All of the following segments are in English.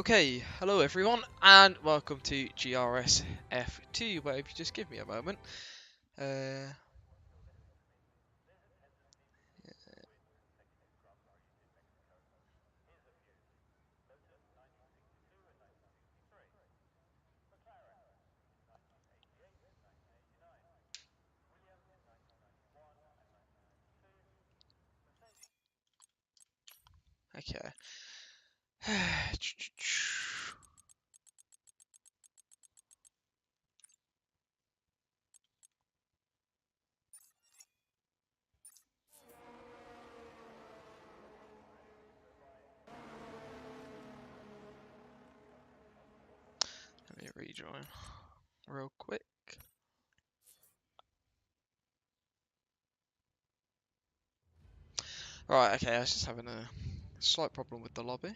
Okay, hello everyone, and welcome to GRS F2, where if you just give me a moment. Uh, okay. Let me rejoin real quick. Right, okay, I was just having a slight problem with the lobby.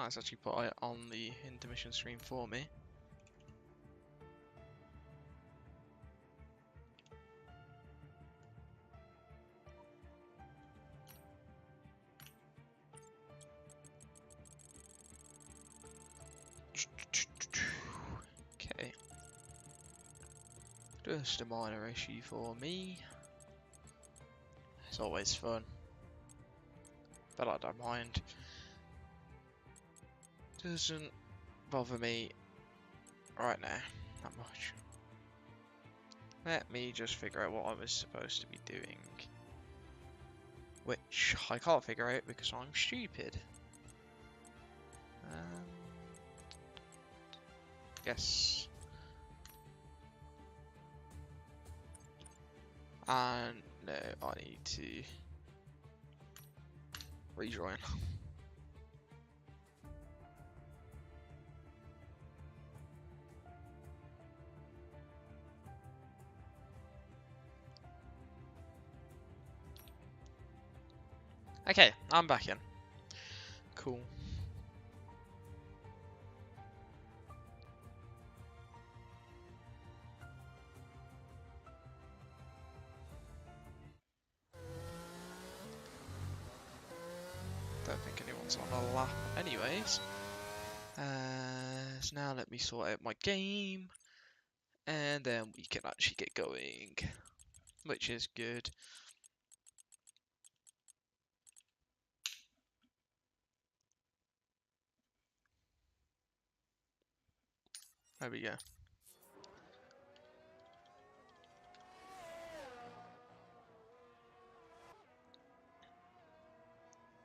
It's actually put it on the intermission stream for me. Okay. Just a minor issue for me. It's always fun, but I don't mind. Doesn't bother me right now that much. Let me just figure out what I was supposed to be doing. Which I can't figure out because I'm stupid. Yes. And no, I need to rejoin. Okay, I'm back in. Cool. Don't think anyone's on a lap anyways. So now let me sort out my game. And then we can actually get going. Which is good. There we go.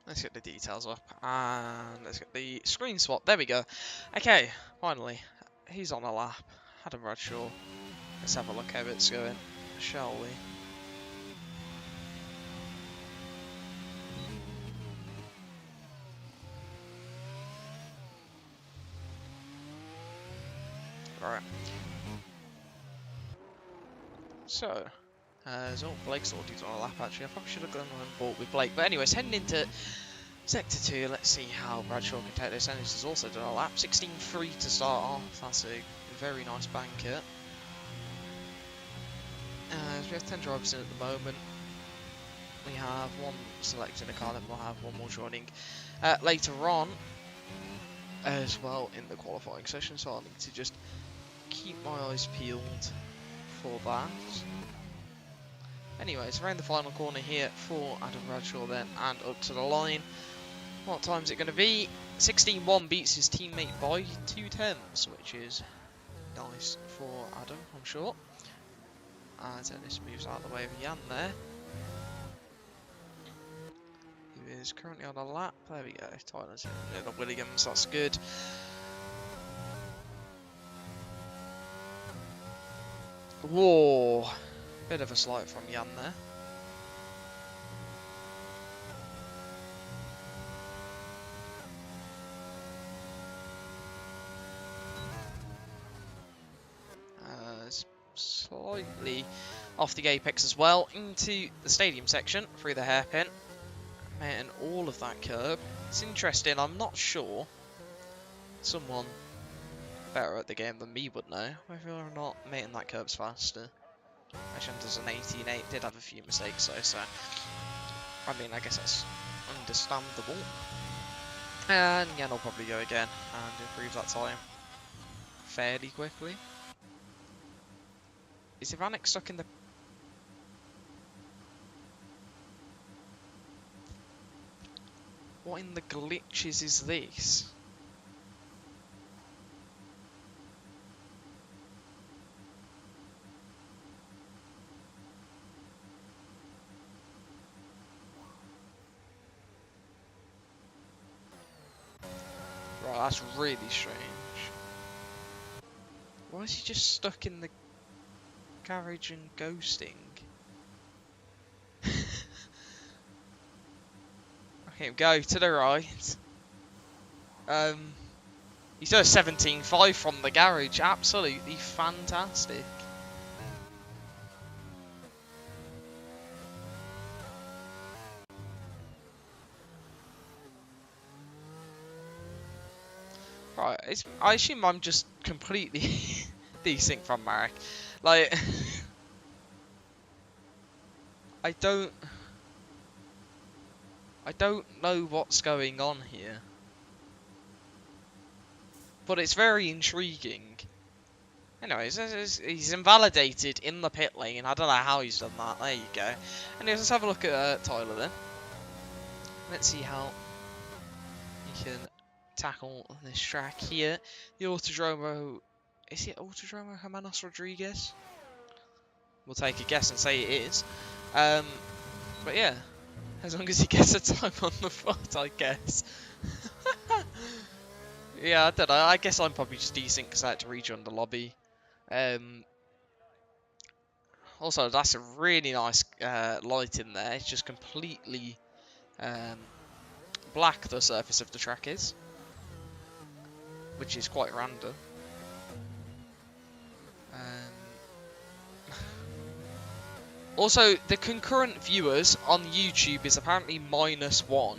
Let's get the details up, and let's get the screen swap. There we go. Okay, finally, he's on a lap. Adam Bradshaw. Let's have a look how it's going, shall we? Alright. So, Blake's thought he's on a lap actually. I probably should have gone on board with Blake. But anyways, heading into Sector 2, let's see how Bradshaw can take this. And this has also done a lap. 16.3 to start off. That's a very nice banker. We have 10 drivers in at the moment. We have one selecting a car, then we'll have one more joining later on as well in the qualifying session. So I'll need to just keep my eyes peeled for that. Anyways, around the final corner here for Adam Bradshaw then, and up to the line. What time is it going to be? 16.1 beats his teammate by 2 tenths, which is nice for Adam, I'm sure. As Dennis moves out of the way of Jan there. He is currently on a lap. There we go. Tyler's in the Williams, that's good. Whoa, bit of a slide from Jan there. Slightly off the apex as well, into the stadium section, through the hairpin. Man, all of that curb. It's interesting, I'm not sure. Someone better at the game than me would know whether or not mating that curb's faster. Actually, there's an 18.8, did have a few mistakes though, so I mean, I guess that's understandable. And yeah, I'll probably go again and improve that time fairly quickly. Is Ivanek stuck in the... What in the glitches is this? Right, that's really strange. Why is he just stuck in the garage and ghosting? Okay, go to the right. He's doing 17.5 from the garage. Absolutely fantastic. Right, I assume I'm just completely desync from Marek. Like, I don't know what's going on here, but it's very intriguing. Anyways, he's invalidated in the pit lane. I don't know how he's done that. There you go. Anyways, let's have a look at Tyler then. Let's see how he can tackle this track here. The Autodromo... Is it Autodromo Hermanos Rodriguez? We'll take a guess and say it is. But yeah, as long as he gets a time on the foot, I guess. Yeah, I don't know. I guess I'm probably just decent because I had to rejoin the lobby. Also, that's a really nice light in there. It's just completely black, the surface of the track is, which is quite random. Also, the concurrent viewers on YouTube is apparently -1.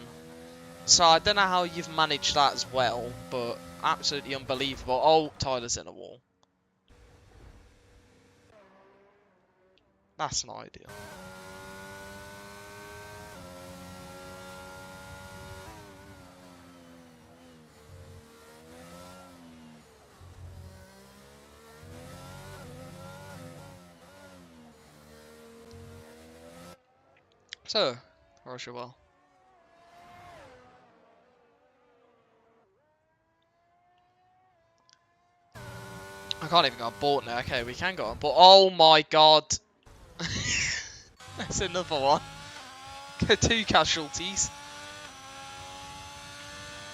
So I don't know how you've managed that as well, but absolutely unbelievable. Oh, Tyler's in a wall. That's not ideal. So, Roger, well. I can't even go on board now. Okay, we can go on board. Oh my god. That's another one. 2 casualties.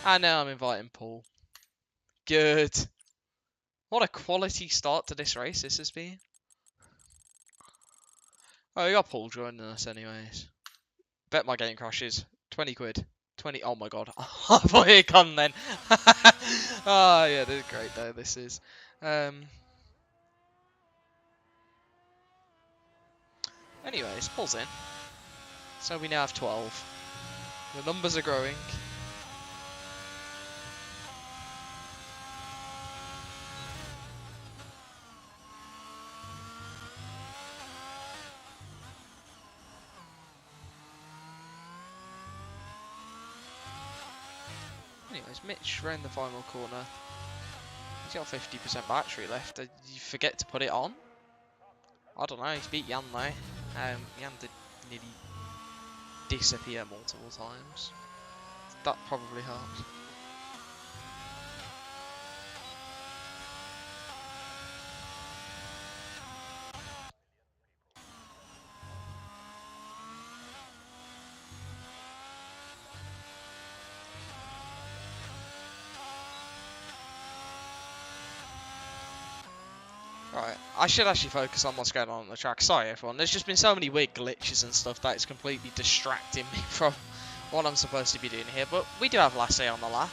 And now I'm inviting Paul. Good. What a quality start to this race this has been. Oh, we got Paul joining us anyways. Bet my game crashes. 20 quid. 20. Oh my god. I thought it gone then. Oh yeah, this is great though. This is. Anyways, Paul's in. So we now have 12. The numbers are growing. Anyways, Mitch round the final corner. He's got 50% battery left. Did you forget to put it on? I don't know. He's beat Jan though. Jan did nearly disappear multiple times. That probably helped. Right, I should actually focus on what's going on the track. Sorry everyone, there's just been so many weird glitches and stuff that it's completely distracting me from what I'm supposed to be doing here. But we do have Lasse on the lap,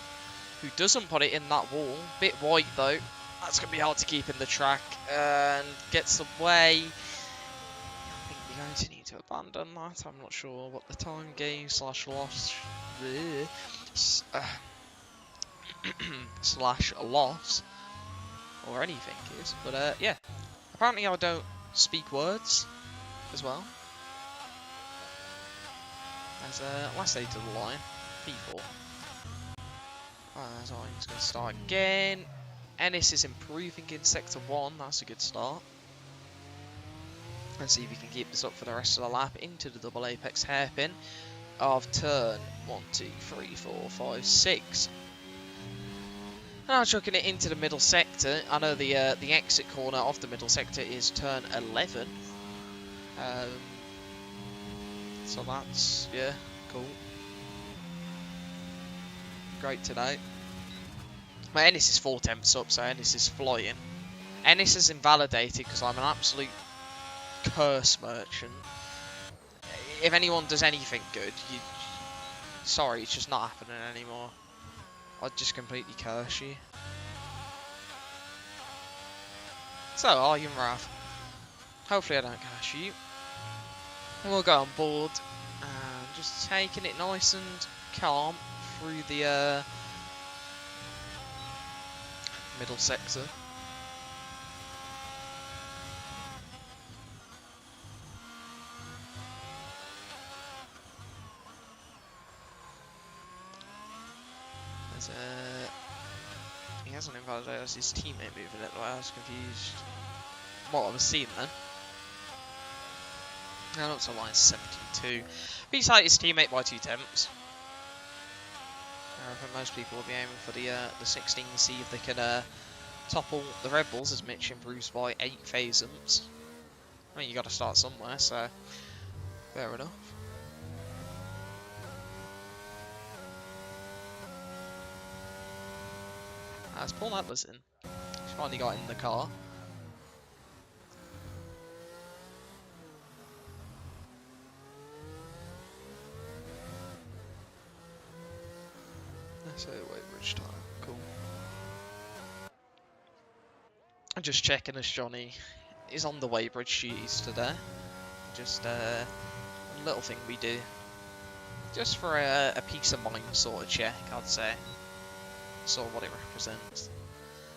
who doesn't put it in that wall. Bit wide though. That's going to be hard to keep in the track. And gets away. I think we're going to need to abandon that. I'm not sure what the time gain / loss slash loss or anything is, but yeah, apparently I don't speak words as well. As last day to the line, P4. So he's going to start again. Ennis is improving in sector 1, that's a good start. Let's see if we can keep this up for the rest of the lap into the double apex hairpin of turn 1, 2, 3, 4, 5, 6. Now chucking it into the middle sector. I know the exit corner of the middle sector is turn 11. So that's, yeah, cool. Great today. My Ennis is 4 tenths up, so Ennis is flying. Ennis is invalidated because I'm an absolute curse merchant. If anyone does anything good, sorry, it's just not happening anymore. I'd just completely curse you. So, Aryan Rav. Hopefully I don't curse you. And we'll go on board and just taking it nice and calm through the middle sector. He hasn't invalidated as his teammate moving it, I was confused. What I was seeing then. And up to line 72. Beats out his teammate by 2 tenths. I think most people will be aiming for the 16 to see if they can topple the Red Bulls as Mitch improves by 8 phasums. I mean, you got to start somewhere, so fair enough. As Paul Adler's in, he's finally got in the car. So weighbridge time, cool. I'm just checking as Johnny is on the weighbridge duties today. Just a little thing we do, just for a peace of mind sort of check, I'd say. Sort of what it represents.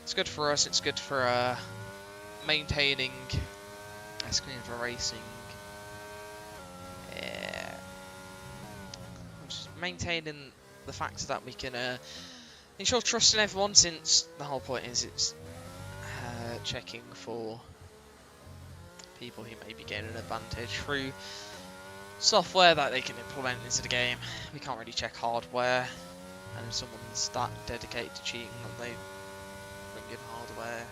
It's good for us. It's good for maintaining. It's good for racing. Yeah. Just maintaining the fact that we can ensure trust in everyone, since the whole point is it's checking for people who may be gaining an advantage through software that they can implement into the game. We can't really check hardware, and if someone's that dedicated to cheating that they bring in hardware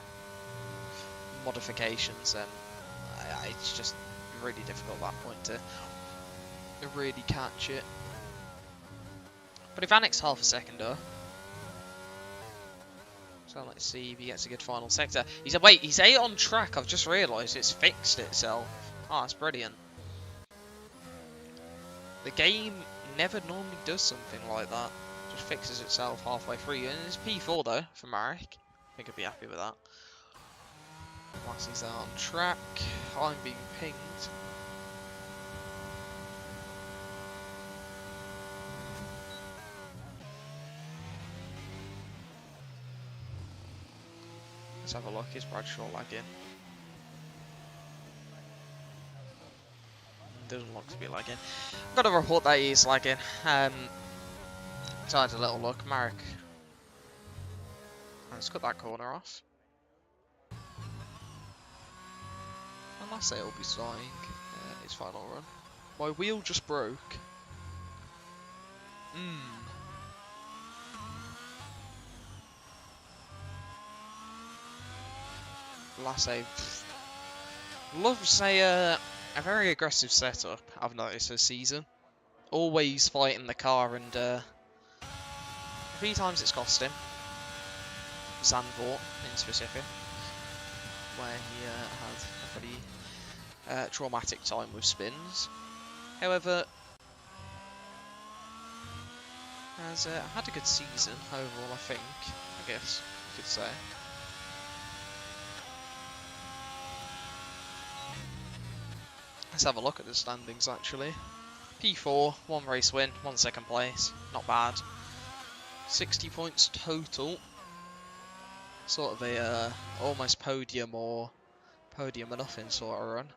modifications, then it's just really difficult at that point to really catch it. But if Annex half a second up, so let's see if he gets a good final sector. He's 8 on track. I've just realised it's fixed itself. Oh, that's brilliant. The game never normally does something like that. Just fixes itself halfway through. And it's P4 though for Marek. I think I'd be happy with that. Massey's out on track. I'm being pinged. Let's have a look. Is Bradshaw lagging? Doesn't look to be lagging. I've got to report that he is lagging. So I had a little look. Marek. Let's cut that corner off. And last day will be starting his final run. My wheel just broke. Lasse loves a very aggressive setup, I've noticed this season. Always fighting the car, and 3 times it's cost him. Zandvoort in specific, where he had a pretty traumatic time with spins. However, has had a good season overall, I guess you could say. Let's have a look at the standings actually. P4, 1 race win, 1 second place, not bad. 60 points total. Sort of a almost podium or podium or nothing sort of run.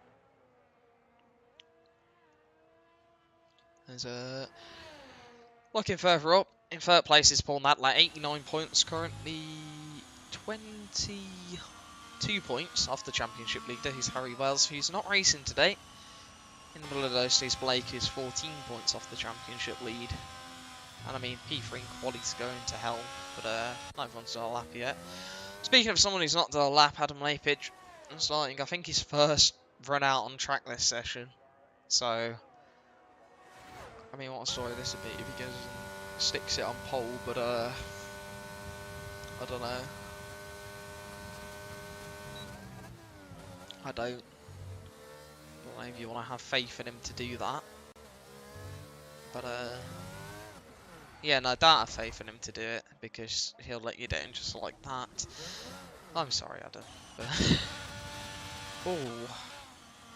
There's looking further up, in third place is Paul Nadler, 89 points, currently 22 points off the championship leader, who's Harry Wells, who's not racing today. In the middle of those two, Blake is 14 points off the championship lead. And I mean, P3 and quality's going to hell, but not everyone's done a lap yet. Speaking of someone who's not done a lap, Adam Lapidge, starting, I think, his first run out on track this session. So, I mean, what a story this would be if he goes and sticks it on pole, but I don't know. I don't know if you want to have faith in him to do that. But, yeah, no, I don't have faith in him to do it, because he'll let you down just like that. I'm sorry, Adam. But oh,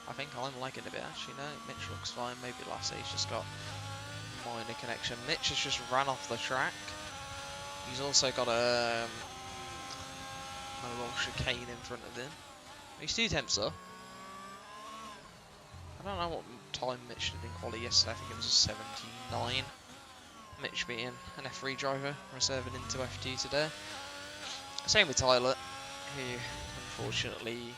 I think I'm lagging a bit, actually. No, Mitch looks fine. Maybe Lassie's just got minor connection. Mitch has just ran off the track. He's also got a little chicane in front of him. He's 2 temps up. I don't know what time Mitch did in quali yesterday. I think it was a 17.9. Mitch being an F3 driver, reserving into F2 today. Same with Tyler, who unfortunately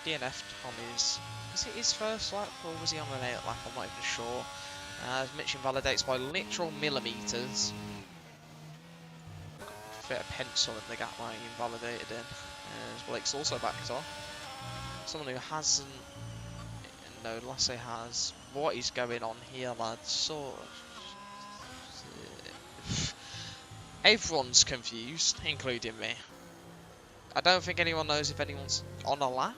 DNF'd on his... Was it his first lap or was he on an 8th lap? I'm not even sure. As Mitch invalidates by literal millimetres. Fit a pencil in the gap line he invalidated in. As Blake's also backed off. Someone who hasn't... No, Lassie has. What is going on here, lads? So... Everyone's confused, including me. I don't think anyone knows if anyone's on a lap.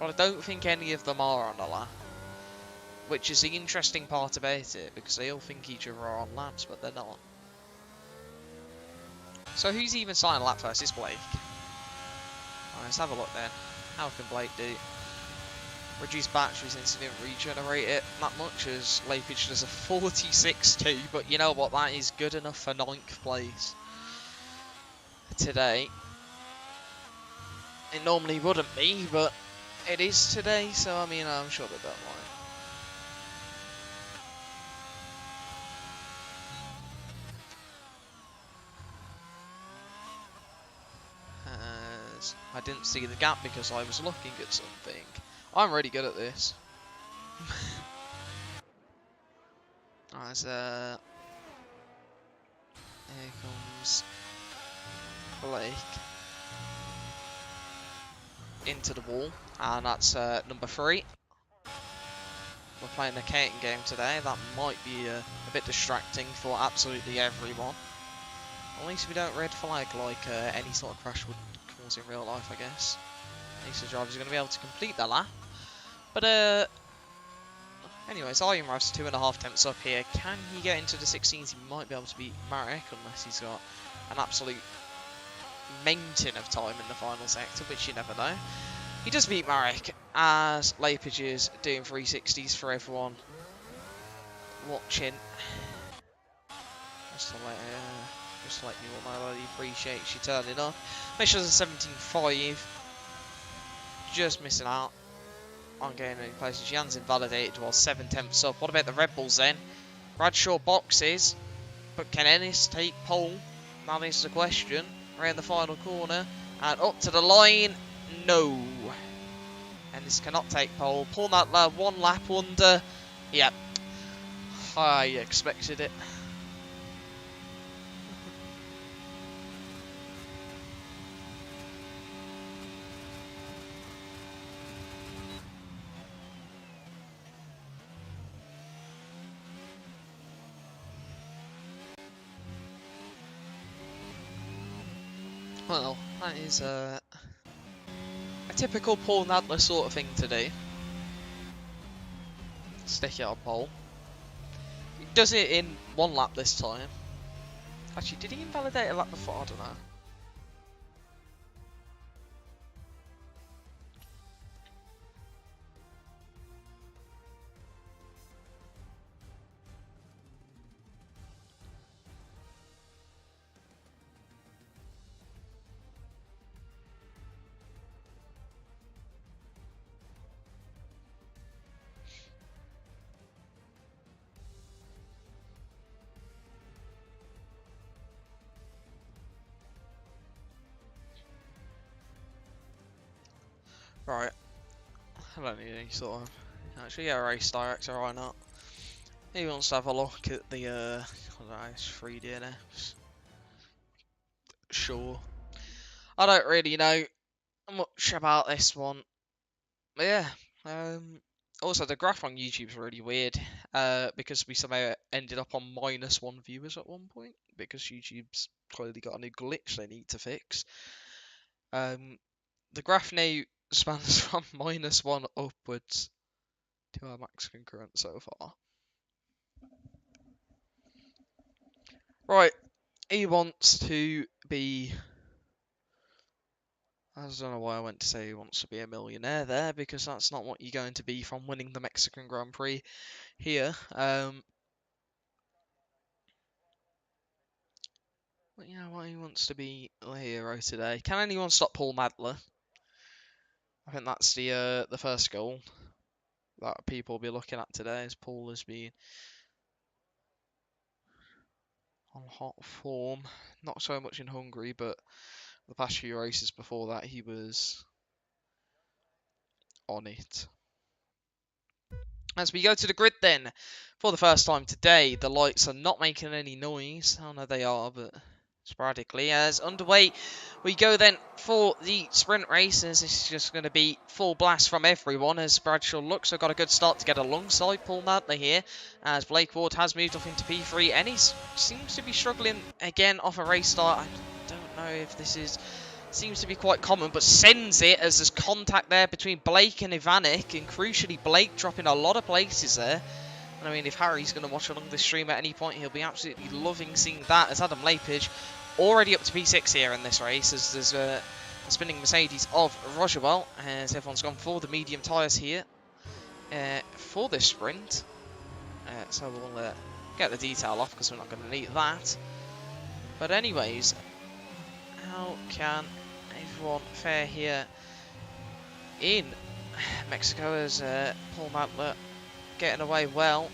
Well, I don't think any of them are on a lap. Which is the interesting part about it, because they all think each other are on laps, but they're not. So who's even starting a lap first? It's Blake. Right, let's have a look then. How can Blake do? Reduce batteries since he didn't regenerate it that much, as Lapidge does a 46.2, but you know what, that is good enough for 9th place today. It normally wouldn't be, but it is today, so I mean, I'm sure they don't mind. As I didn't see the gap because I was looking at something. I'm really good at this. As here comes Blake into the wall, and that's number 3. We're playing the Caton game today. That might be a bit distracting for absolutely everyone. At least we don't red flag like any sort of crash would cause in real life, I guess. At least the drivers are going to be able to complete their lap. But anyways, Iron Rice 2.5 temps up here. Can he get into the 16s? He might be able to beat Marek unless he's got an absolute mountain of time in the final sector, which you never know. He does beat Marek, as Lapidge is doing 360s for everyone watching. Just to let you all know that he appreciates you turning up. Mitch does a 17.5. Just missing out on getting any places. Jan's invalidated while 7 temps up. What about the Red Bulls then? Bradshaw boxes, but can Ennis take pole? That is the question. Around the final corner and up to the line. No. Ennis cannot take pole. Paul Natler 1 lap under. Yep. I expected it. Well, that is a typical Paul Nadler sort of thing to do. Stick it on pole. He does it in 1 lap this time. Actually, did he invalidate a lap before? I don't know. Right. I don't need any sort of... Actually, yeah, race director, why not? He wants to have a look at the, I don't know, it's 3 DNFs. Sure. I don't really know much about this one. But yeah, also the graph on YouTube's really weird, because we somehow ended up on -1 viewers at one point, because YouTube's clearly got a new glitch they need to fix. The graph now spans from -1 upwards to our max concurrent so far. Right, he wants to be... I don't know why I went to say he wants to be a millionaire there, because that's not what you're going to be from winning the Mexican Grand Prix here. But yeah, well, he wants to be a hero today. Can anyone stop Paul Madler? I think that's the first goal that people will be looking at today, as Paul has been on hot form. Not so much in Hungary, but the past few races before that he was on it. As we go to the grid then, for the first time today, the lights are not making any noise. Oh no, they are, but sporadically. As underway, we go then for the sprint races. This is just going to be full blast from everyone, as Bradshaw looks have got a good start to get alongside Paul Madler here, as Blake Ward has moved off into P3, and he seems to be struggling again off a race start. I don't know if this is... Seems to be quite common, but sends it as there's contact there between Blake and Ivanek, and crucially Blake dropping a lot of places there. And I mean, if Harry's going to watch along this stream at any point, he'll be absolutely loving seeing that, as Adam Lapage already up to P6 here in this race, as there's a spinning Mercedes of Rogerwell, as everyone's gone for the medium tyres here for this sprint. So we'll get the detail off, because we're not going to need that. But anyways, how can everyone fare here in Mexico, as Paul Madler getting away well?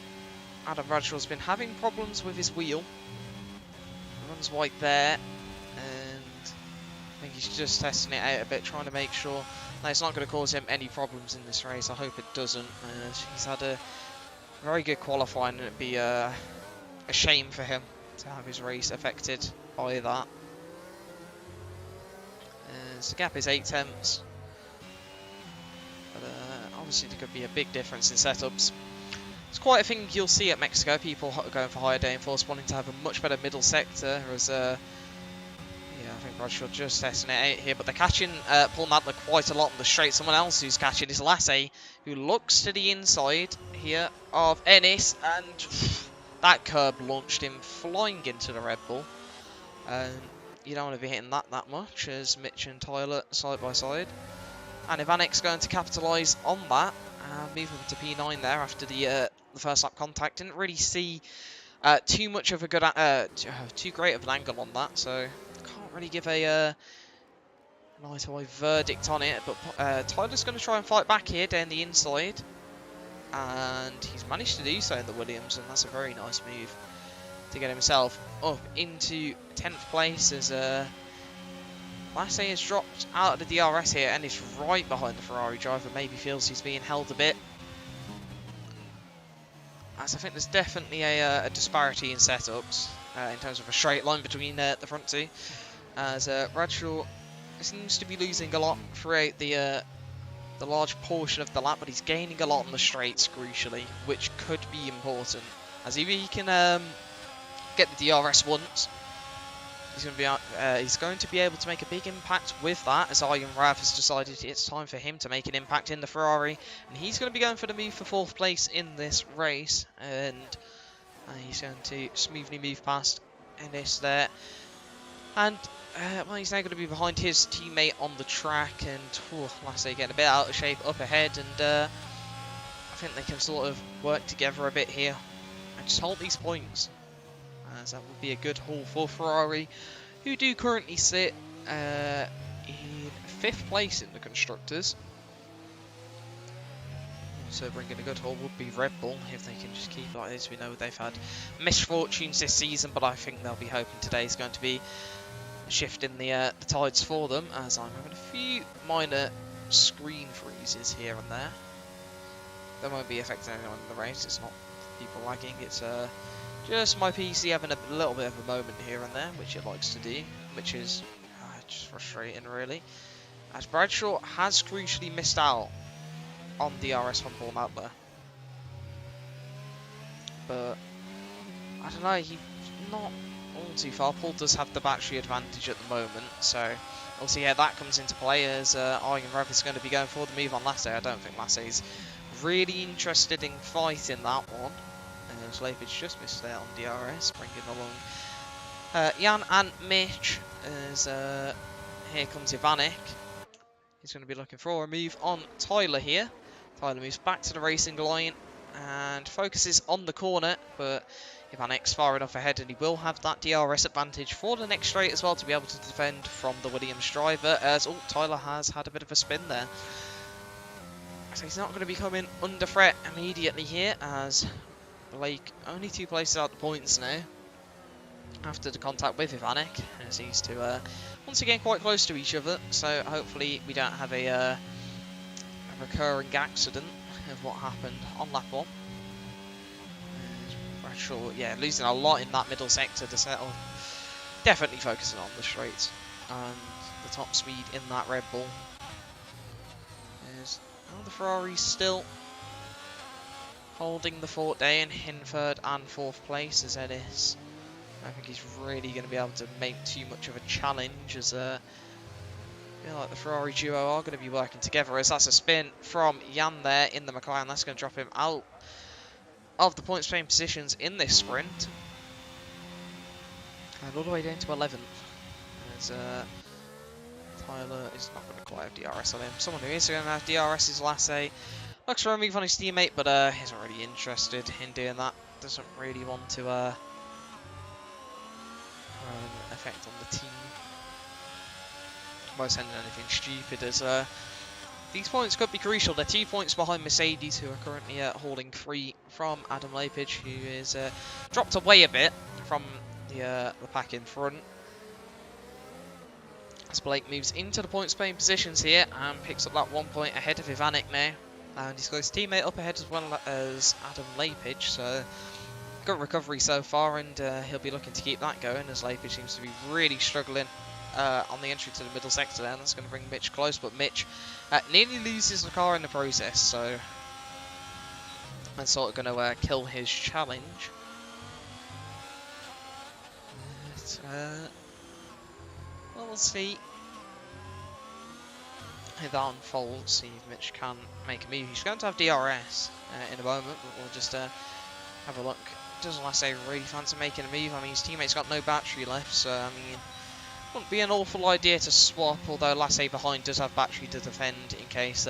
Adam Bradshaw's been having problems with his wheel. Runs wide there, and I think he's just testing it out a bit, trying to make sure that it's not going to cause him any problems in this race. I hope it doesn't. He's had a very good qualifying, and it'd be a shame for him to have his race affected by that. The gap is 8 tenths, but obviously there could be a big difference in setups. It's quite a thing you'll see at Mexico, people going for higher downforce, wanting to have a much better middle sector, as yeah, I think Bradshaw just testing it out here, but they're catching Paul Madler quite a lot on the straight. Someone else who's catching is Lasse, who looks to the inside here of Ennis, and that curb launched him flying into the Red Bull. You don't want to be hitting that much, as Mitch and Tyler side by side. And Ivanek's going to capitalise on that, moving to P9 there after the first lap contact. Didn't really see too much of a good, too great of an angle on that, so can't really give a right away verdict on it. But Tyler's going to try and fight back here down the inside, and he's managed to do so in the Williams, and that's a very nice move to get himself up into 10th place, as Lasse has dropped out of the DRS here and is right behind the Ferrari driver. Maybe feels he's being held a bit, as I think there's definitely a disparity in setups in terms of a straight line between the front two, as Bradshaw seems to be losing a lot throughout the large portion of the lap, but he's gaining a lot on the straights crucially, which could be important, as if he can get the DRS once, he's going to be able to make a big impact with that, as Arjen Rav has decided it's time for him to make an impact in the Ferrari, and he's going to be going for the move for 4th place in this race, and he's going to smoothly move past Ennis there, and well, he's now going to be behind his teammate on the track, and Lasse getting a bit out of shape up ahead, and I think they can sort of work together a bit here and just hold these points, as that would be a good haul for Ferrari, who do currently sit in 5th place in the Constructors. So bringing a good haul would be Red Bull, if they can just keep like this. We know they've had misfortunes this season, but I think they'll be hoping today is going to be a shift in the tides for them, as I'm having a few minor screen freezes here and there. That won't be affecting anyone in the race. It's not people lagging. It's just my PC having a little bit of a moment here and there, which it likes to do, which is just frustrating, really. As Bradshaw has crucially missed out on DRS from Paul Nadler. But I don't know, he's not all too far. Paul does have the battery advantage at the moment, so we'll see how that comes into play as Arjen Rev is going to be going for the move on Lasse. I don't think Lasse's really interested in fighting that one. Slavage just missed there on DRS, bringing along Jan and Mitch as here comes Ivanek. He's going to be looking for a move on Tyler here. Tyler moves back to the racing line and focuses on the corner, but Ivanek's far enough ahead and he will have that DRS advantage for the next straight as well to be able to defend from the Williams driver, as Tyler has had a bit of a spin there. So he's not going to be coming under threat immediately here, as Blake only 2 places out the points now after the contact with Ivanek, as these two are once again quite close to each other, so hopefully we don't have a recurring accident of what happened on lap 1. Bradshaw, yeah, losing a lot in that middle sector to settle. Definitely focusing on the straights and the top speed in that Red Bull. The Ferrari's still holding the fort down in 3rd and 4th place as Ennis. I think he's really going to be able to make too much of a challenge, as I feel like the Ferrari duo are going to be working together, as that's a spin from Jan there in the McLaren. That's going to drop him out of the points paying positions in this sprint. And all the way down to 11th. As Tyler is not going to quite have DRS on him. Someone who is going to have DRS is Lasse. Looks for a move on his teammate, but isn't really interested in doing that. Doesn't really want to have an effect on the team by sending anything stupid, as these points could be crucial. They're 2 points behind Mercedes, who are currently holding 3 from Adam Lepage, who is dropped away a bit from the pack in front. As Blake moves into the points paying positions here and picks up that 1 point ahead of Ivanek now. And he's got his teammate up ahead as well as Adam Lepage, so good recovery so far, and he'll be looking to keep that going, as Lepage seems to be really struggling on the entry to the middle sector there. And that's going to bring Mitch close, but Mitch nearly loses the car in the process, so that's sort of going to kill his challenge. But, well, we'll see how that unfolds, see if Mitch can make a move. He's going to have DRS in a moment, but we'll just have a look. Doesn't Lasse really fancy making a move? I mean, his teammate's got no battery left, so I mean, wouldn't be an awful idea to swap, although Lasse behind does have battery to defend in case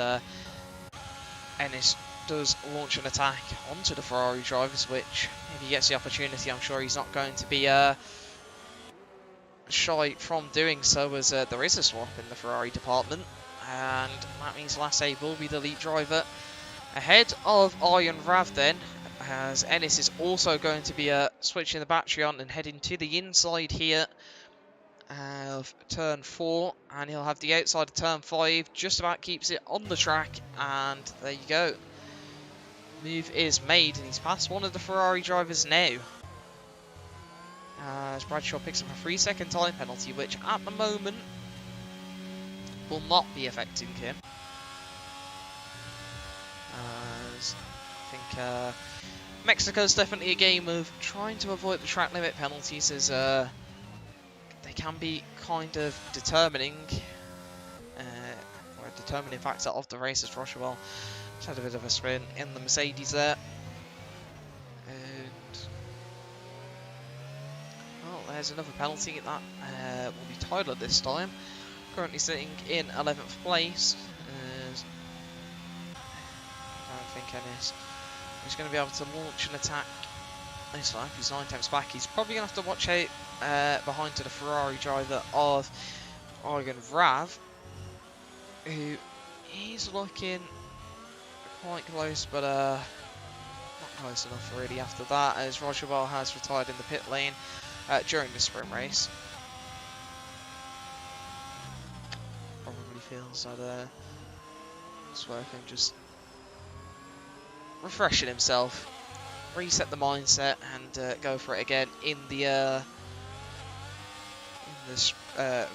Ennis does launch an attack onto the Ferrari drivers, which, if he gets the opportunity, I'm sure he's not going to be shy from doing so, as there is a swap in the Ferrari department, and that means Lasse will be the lead driver ahead of Arjen Rav then, as Ennis is also going to be switching the battery on and heading to the inside here of turn 4, and he'll have the outside of turn 5, just about keeps it on the track, and there you go. Move is made, and he's past one of the Ferrari drivers now. As Bradshaw picks up a 3-second time penalty, which at the moment will not be affecting him. As I think Mexico's definitely a game of trying to avoid the track limit penalties, as they can be kind of determining, or a determining factor of the race, as Rochewell has had a bit of a spin in the Mercedes there. There's another penalty. That will be Tyler this time. Currently sitting in 11th place. I don't think Ennis is going to be able to launch an attack this lap. He's 9 tenths back. He's probably going to have to watch out behind to the Ferrari driver of Arjen Rav, who is looking quite close, but not close enough really after that, as Rochewell has retired in the pit lane during the sprint race. Probably feels that It's worth him just refreshing himself, reset the mindset, and go for it again in this I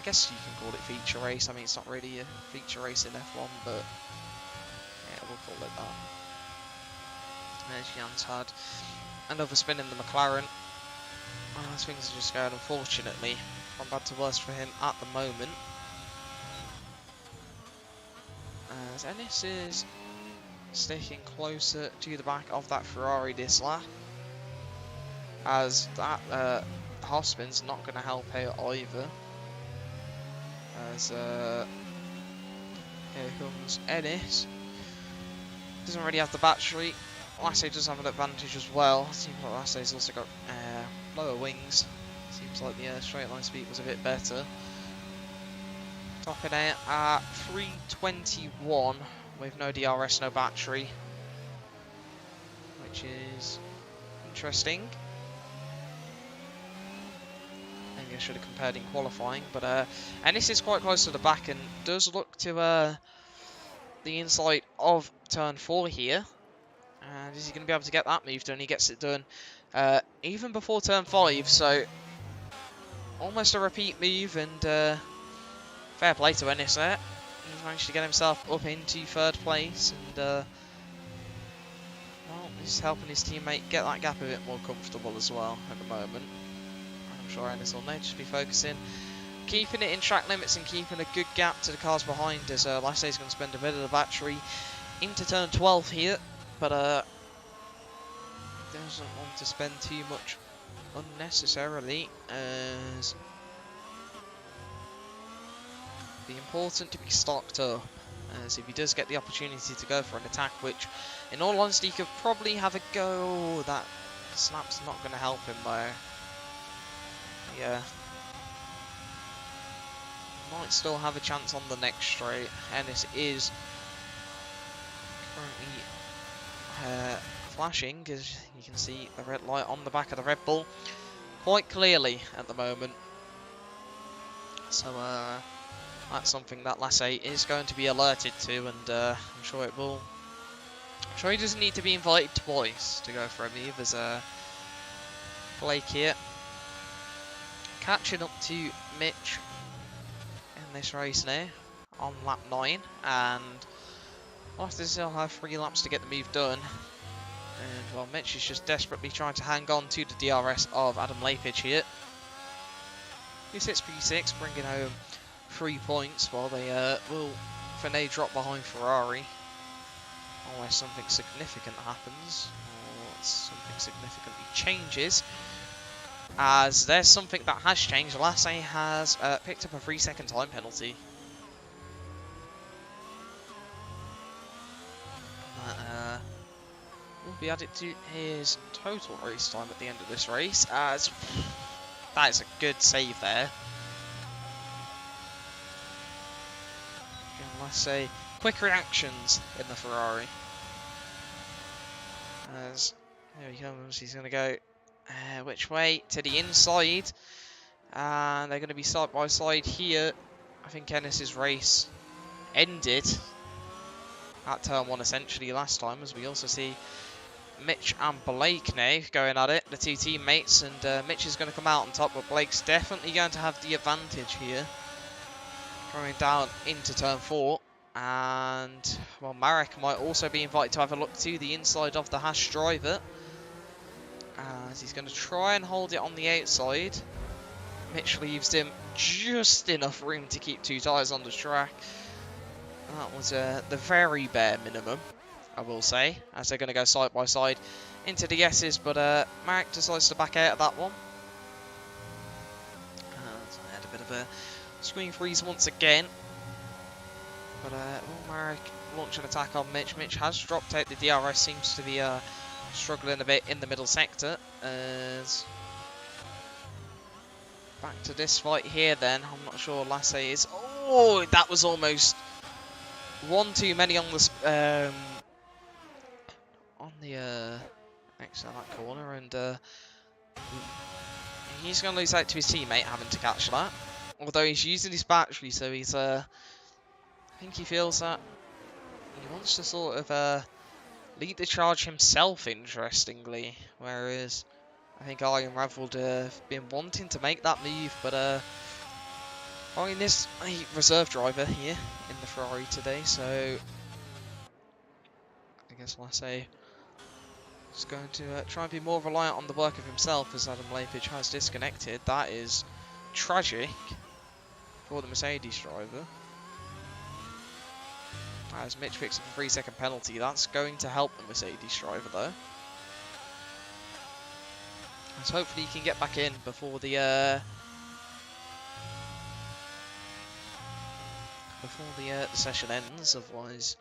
guess you can call it feature race. I mean, it's not really a feature race in F1, but yeah, we'll call it that. There's Jan's had another spin in the McLaren. As things are just going, unfortunately, from bad to worse for him at the moment. As Ennis is sticking closer to the back of that Ferrari this lap, as that half spin's not going to help out either. As here comes Ennis. Doesn't really have the battery. Lassie does have an advantage as well. Seems like Lassie's also got lower wings. Seems like the straight line speed was a bit better. Topping out at 321 with no DRS, no battery, which is interesting. Maybe I should have compared in qualifying, but Ennis is quite close to the back and does look to the inside of turn 4 here. And is he going to be able to get that move done? He gets it done even before turn 5, so almost a repeat move, and fair play to Ennis there. He's managed to get himself up into 3rd place, and well, he's helping his teammate get that gap a bit more comfortable as well at the moment. I'm sure Ennis will now just be focusing, keeping it in track limits and keeping a good gap to the cars behind, as Lassie's going to spend a bit of the battery into turn 12 here, but doesn't want to spend too much unnecessarily, as it'd be important to be stocked up, as if he does get the opportunity to go for an attack, which in all honesty he could probably have a go, that slap's not going to help him though. Yeah, might still have a chance on the next straight. Ennis is currently flashing, as you can see the red light on the back of the Red Bull quite clearly at the moment. So that's something that Lassie is going to be alerted to, and I'm sure it will. I'm sure he doesn't need to be invited twice to go for a move, as Blake here catching up to Mitch in this race now on lap 9, and after still have 3 laps to get the move done. And well, Mitch is just desperately trying to hang on to the DRS of Adam Lapidge here. He sits P6, bringing home 3 points, while they will for now drop behind Ferrari unless something significant happens, or something significantly changes. As there's something that has changed. Lassie has picked up a 3-second time penalty. That will be added to his total race time at the end of this race, as that is a good save there. Again, Lassie, quick reactions in the Ferrari. As here he comes, he's going to go which way? To the inside, and they're going to be side by side here. I think Ennis's race ended at turn 1 essentially last time, as we also see Mitch and Blake now going at it, the 2 teammates, and Mitch is going to come out on top, but Blake's definitely going to have the advantage here going down into turn 4. And well, Marek might also be invited to have a look to the inside of the Haas driver, as he's going to try and hold it on the outside. Mitch leaves him just enough room to keep 2 tyres on the track. That was the very bare minimum, I will say, as they're going to go side by side into the S's, but Marek decides to back out of that one. So I had a bit of a screen freeze once again. But will Marek launch an attack on Mitch? Mitch has dropped out the DRS, seems to be struggling a bit in the middle sector. As back to this fight here then. I'm not sure Lassie is... Oh, that was almost one too many on the exit of that corner, and he's going to lose out to his teammate having to catch that. Although he's using his battery, so he's I think he feels that He wants to sort of lead the charge himself, interestingly, whereas I think Iron Rav would have been wanting to make that move, but Ryan is a reserve driver here in the Ferrari today, so I guess I'll say he's going to try and be more reliant on the work of himself as Adam Lapage has disconnected. That is tragic for the Mercedes driver. As Mitch picks up a 3-second penalty, that's going to help the Mercedes driver though. As hopefully he can get back in before the session ends, otherwise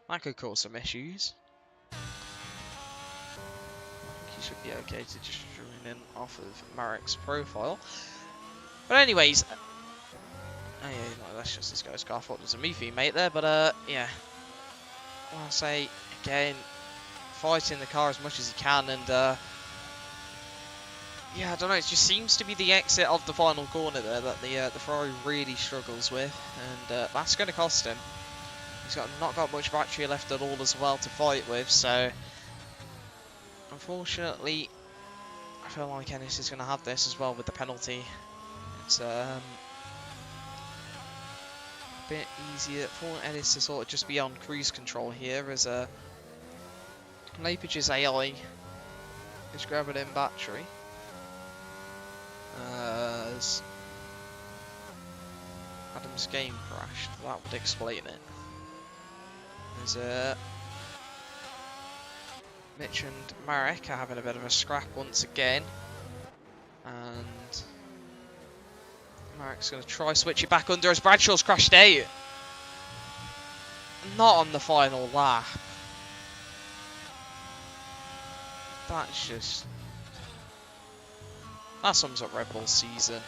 that could cause some issues. I think he should be okay to just join in off of Marek's profile. But anyways, oh yeah, no, that's just this guy's car. I thought there was a me mate there, but yeah. I'll say again, fighting the car as much as he can, and yeah, I don't know. It just seems to be the exit of the final corner there that the Ferrari really struggles with, and that's going to cost him. He's not got much battery left at all as well to fight with, so unfortunately, I feel like Ennis is going to have this as well with the penalty. It's a bit easier for Ennis to sort of just be on cruise control here, as Lapage's AI is grabbing in battery. As Adam's game crashed, that would explain it. There's Mitch and Marek are having a bit of a scrap once again, and Marek's going to try switch it back under as Bradshaw's crashed out. Not on the final lap. That sums up Red Bull's season.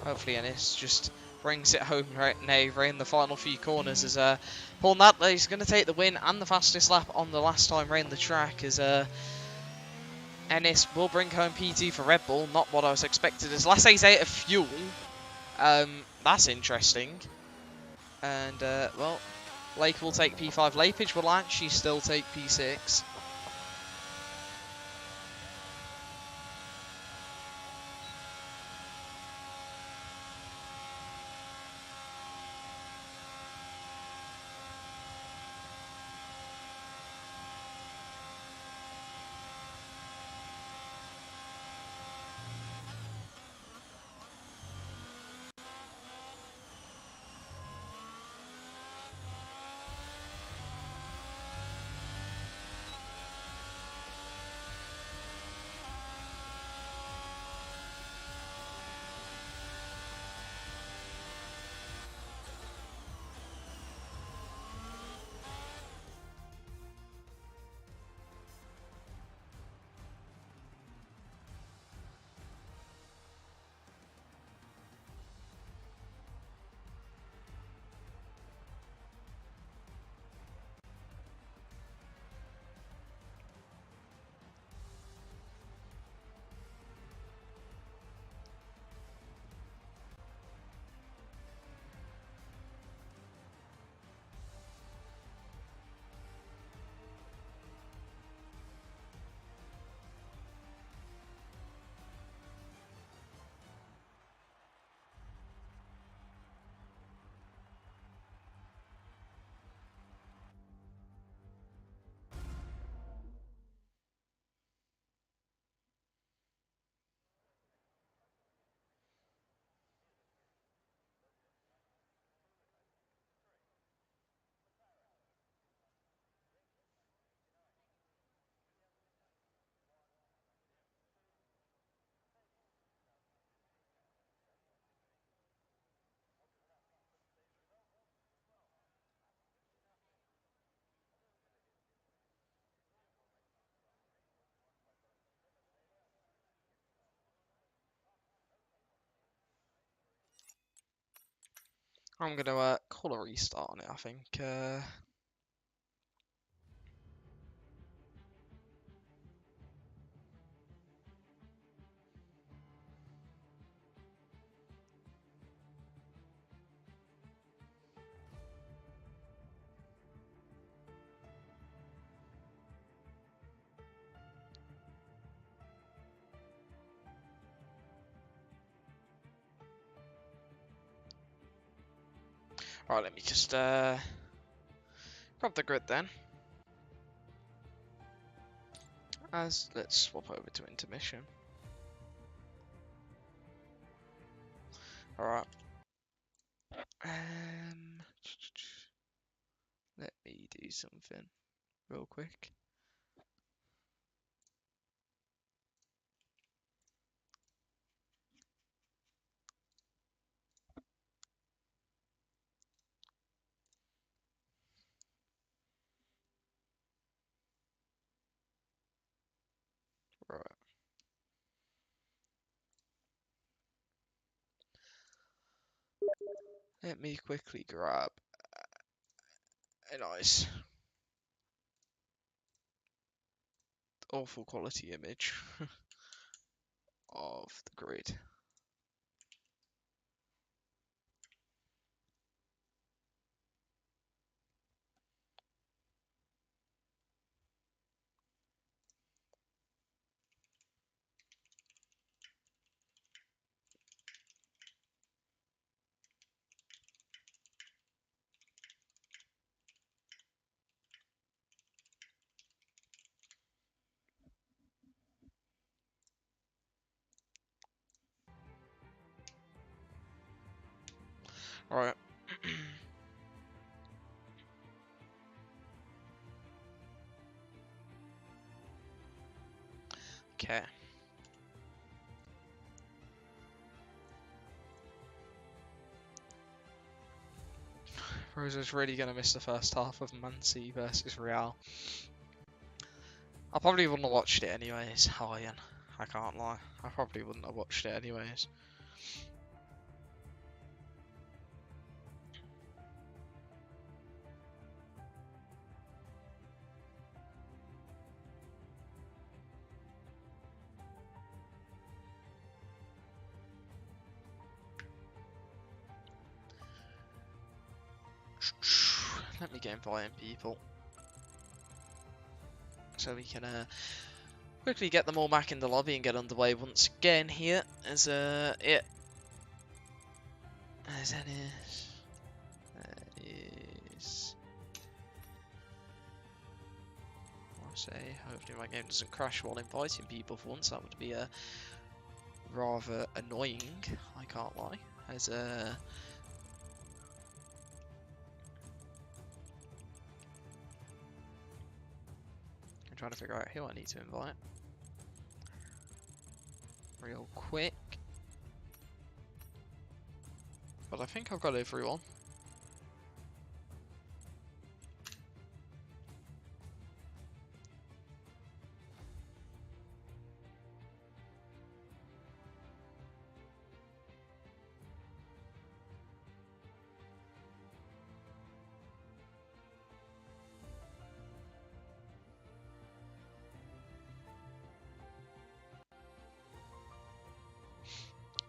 Hopefully Ennis just brings it home right now in the final few corners, as Paul Nadler is going to take the win and the fastest lap on the last time round the track, as Ennis will bring home P2 for Red Bull. Not what I was expected, as Lassay's out of fuel. That's interesting. And well, Lake will take P5. Lapage will actually still take P6. I'm going to call a restart on it, I think. Right, let me just grab the grid then. Let's swap over to intermission. Alright. Let me do something real quick. Right. Let me quickly grab a nice awful quality image of the grid. Alright. Okay. Rosa's really going to miss the first half of Man City versus Real. I probably wouldn't have watched it anyways, Ian. I can't lie. I probably wouldn't have watched it anyways. Let me get inviting people. So we can quickly get them all back in the lobby and get underway once again here. As that is. I'll say, hopefully my game doesn't crash while inviting people for once. That would be rather annoying. I can't lie. As I'm trying to figure out who I need to invite real quick. But I think I've got everyone.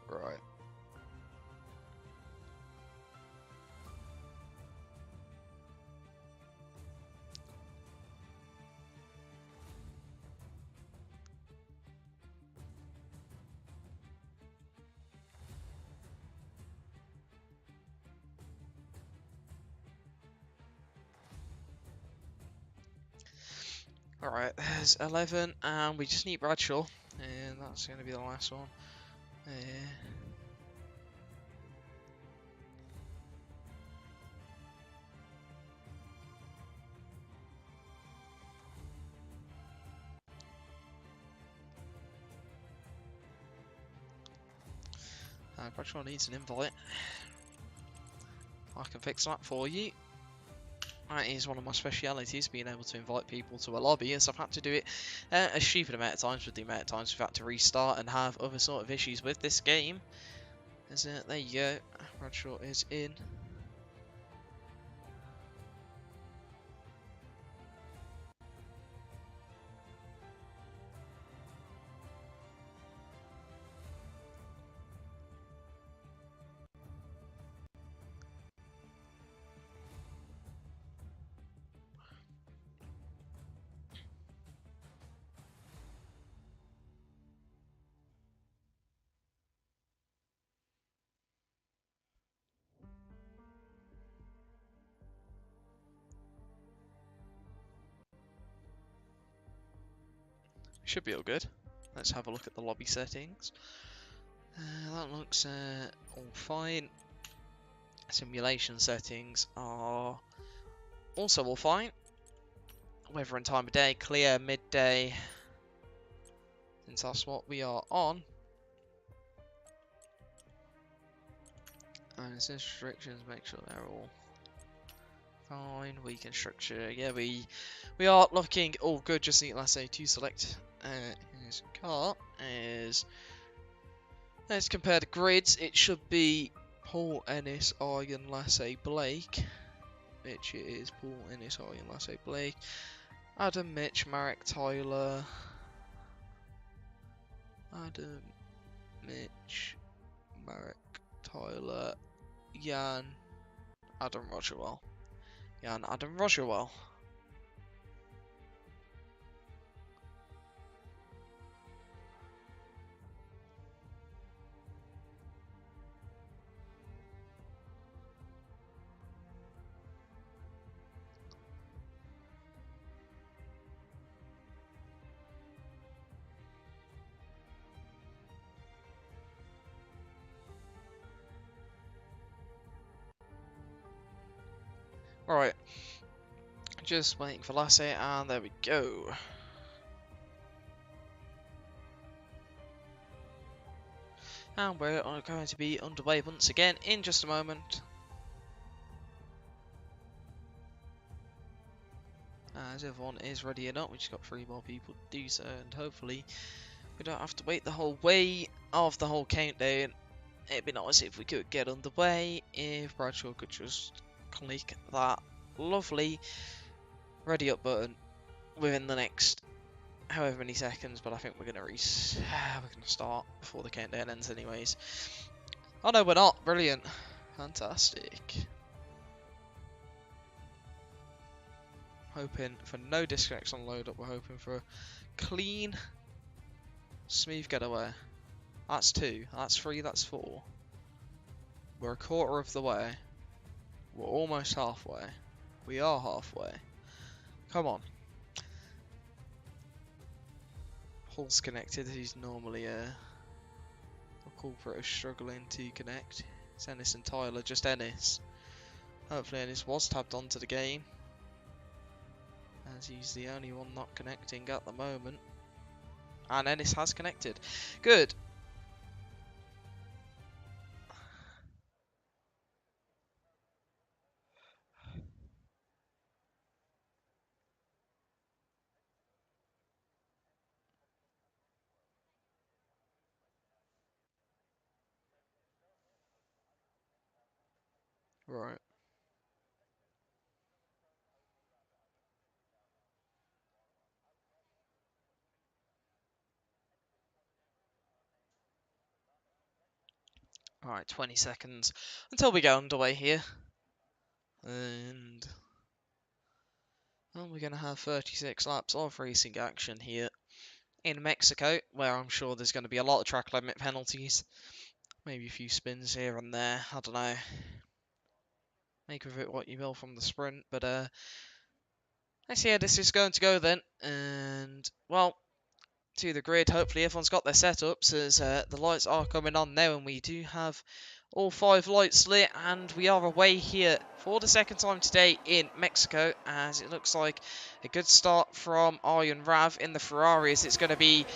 Right. Alright, there's 11, and we just need Bradshaw, and that's going to be the last one. Bradshaw needs an invite. I can fix that for you. That is one of my specialities, being able to invite people to a lobby, as I've had to do it a stupid amount of times with the amount of times we've had to restart and have other sort of issues with this game. There you go, Bradshaw is in. Should be all good. Let's have a look at the lobby settings. That looks all fine. Simulation settings are also all fine. Weather and time of day, clear, midday. Since that's what we are on. And it's restrictions, make sure they're all fine. Weekend structure, yeah, we are looking all good. Just need, let's say, to select his car as let's compare the grids. It should be Paul Ennis, Iron Lassay, Blake, which it is Paul Ennis, Iron Lassay, Blake, Adam, Mitch, Marek, Tyler, Adam, Mitch, Marek, Tyler, Jan, Adam, Rogerwell. Jan, Adam, Rogerwell. Right, just waiting for Lassay, and there we go. And we're going to be underway once again in just a moment. As everyone is readying up, we just got 3 more people to do so, and hopefully we don't have to wait the whole way of the whole countdown. It'd be nice if we could get underway, if Bradshaw could just click that lovely ready up button within the next however many seconds, but I think we're gonna start before the countdown ends anyways. Oh no, we're not. Brilliant. Fantastic. Hoping for no disconnects on load up. We're hoping for a clean, smooth getaway. That's 2, that's 3, that's 4. We're a quarter of the way. We're almost halfway. We are halfway. Come on. Paul's connected. He's normally a culprit of struggling to connect. It's Ennis and Tyler, just Ennis. Hopefully Ennis was tabbed onto the game, as he's the only one not connecting at the moment. And Ennis has connected. Good. Right. Alright, 20 seconds until we get underway here. And well, we're going to have 36 laps of racing action here in Mexico, where I'm sure there's going to be a lot of track limit penalties. Maybe a few spins here and there, I don't know. Make of it what you will from the sprint, but let's see how this is going to go then. And, well, to the grid, hopefully everyone's got their setups, as the lights are coming on now, and we do have all 5 lights lit, and we are away here for the second time today in Mexico, as it looks like a good start from Arjen Rav in the Ferrari, as it's going to be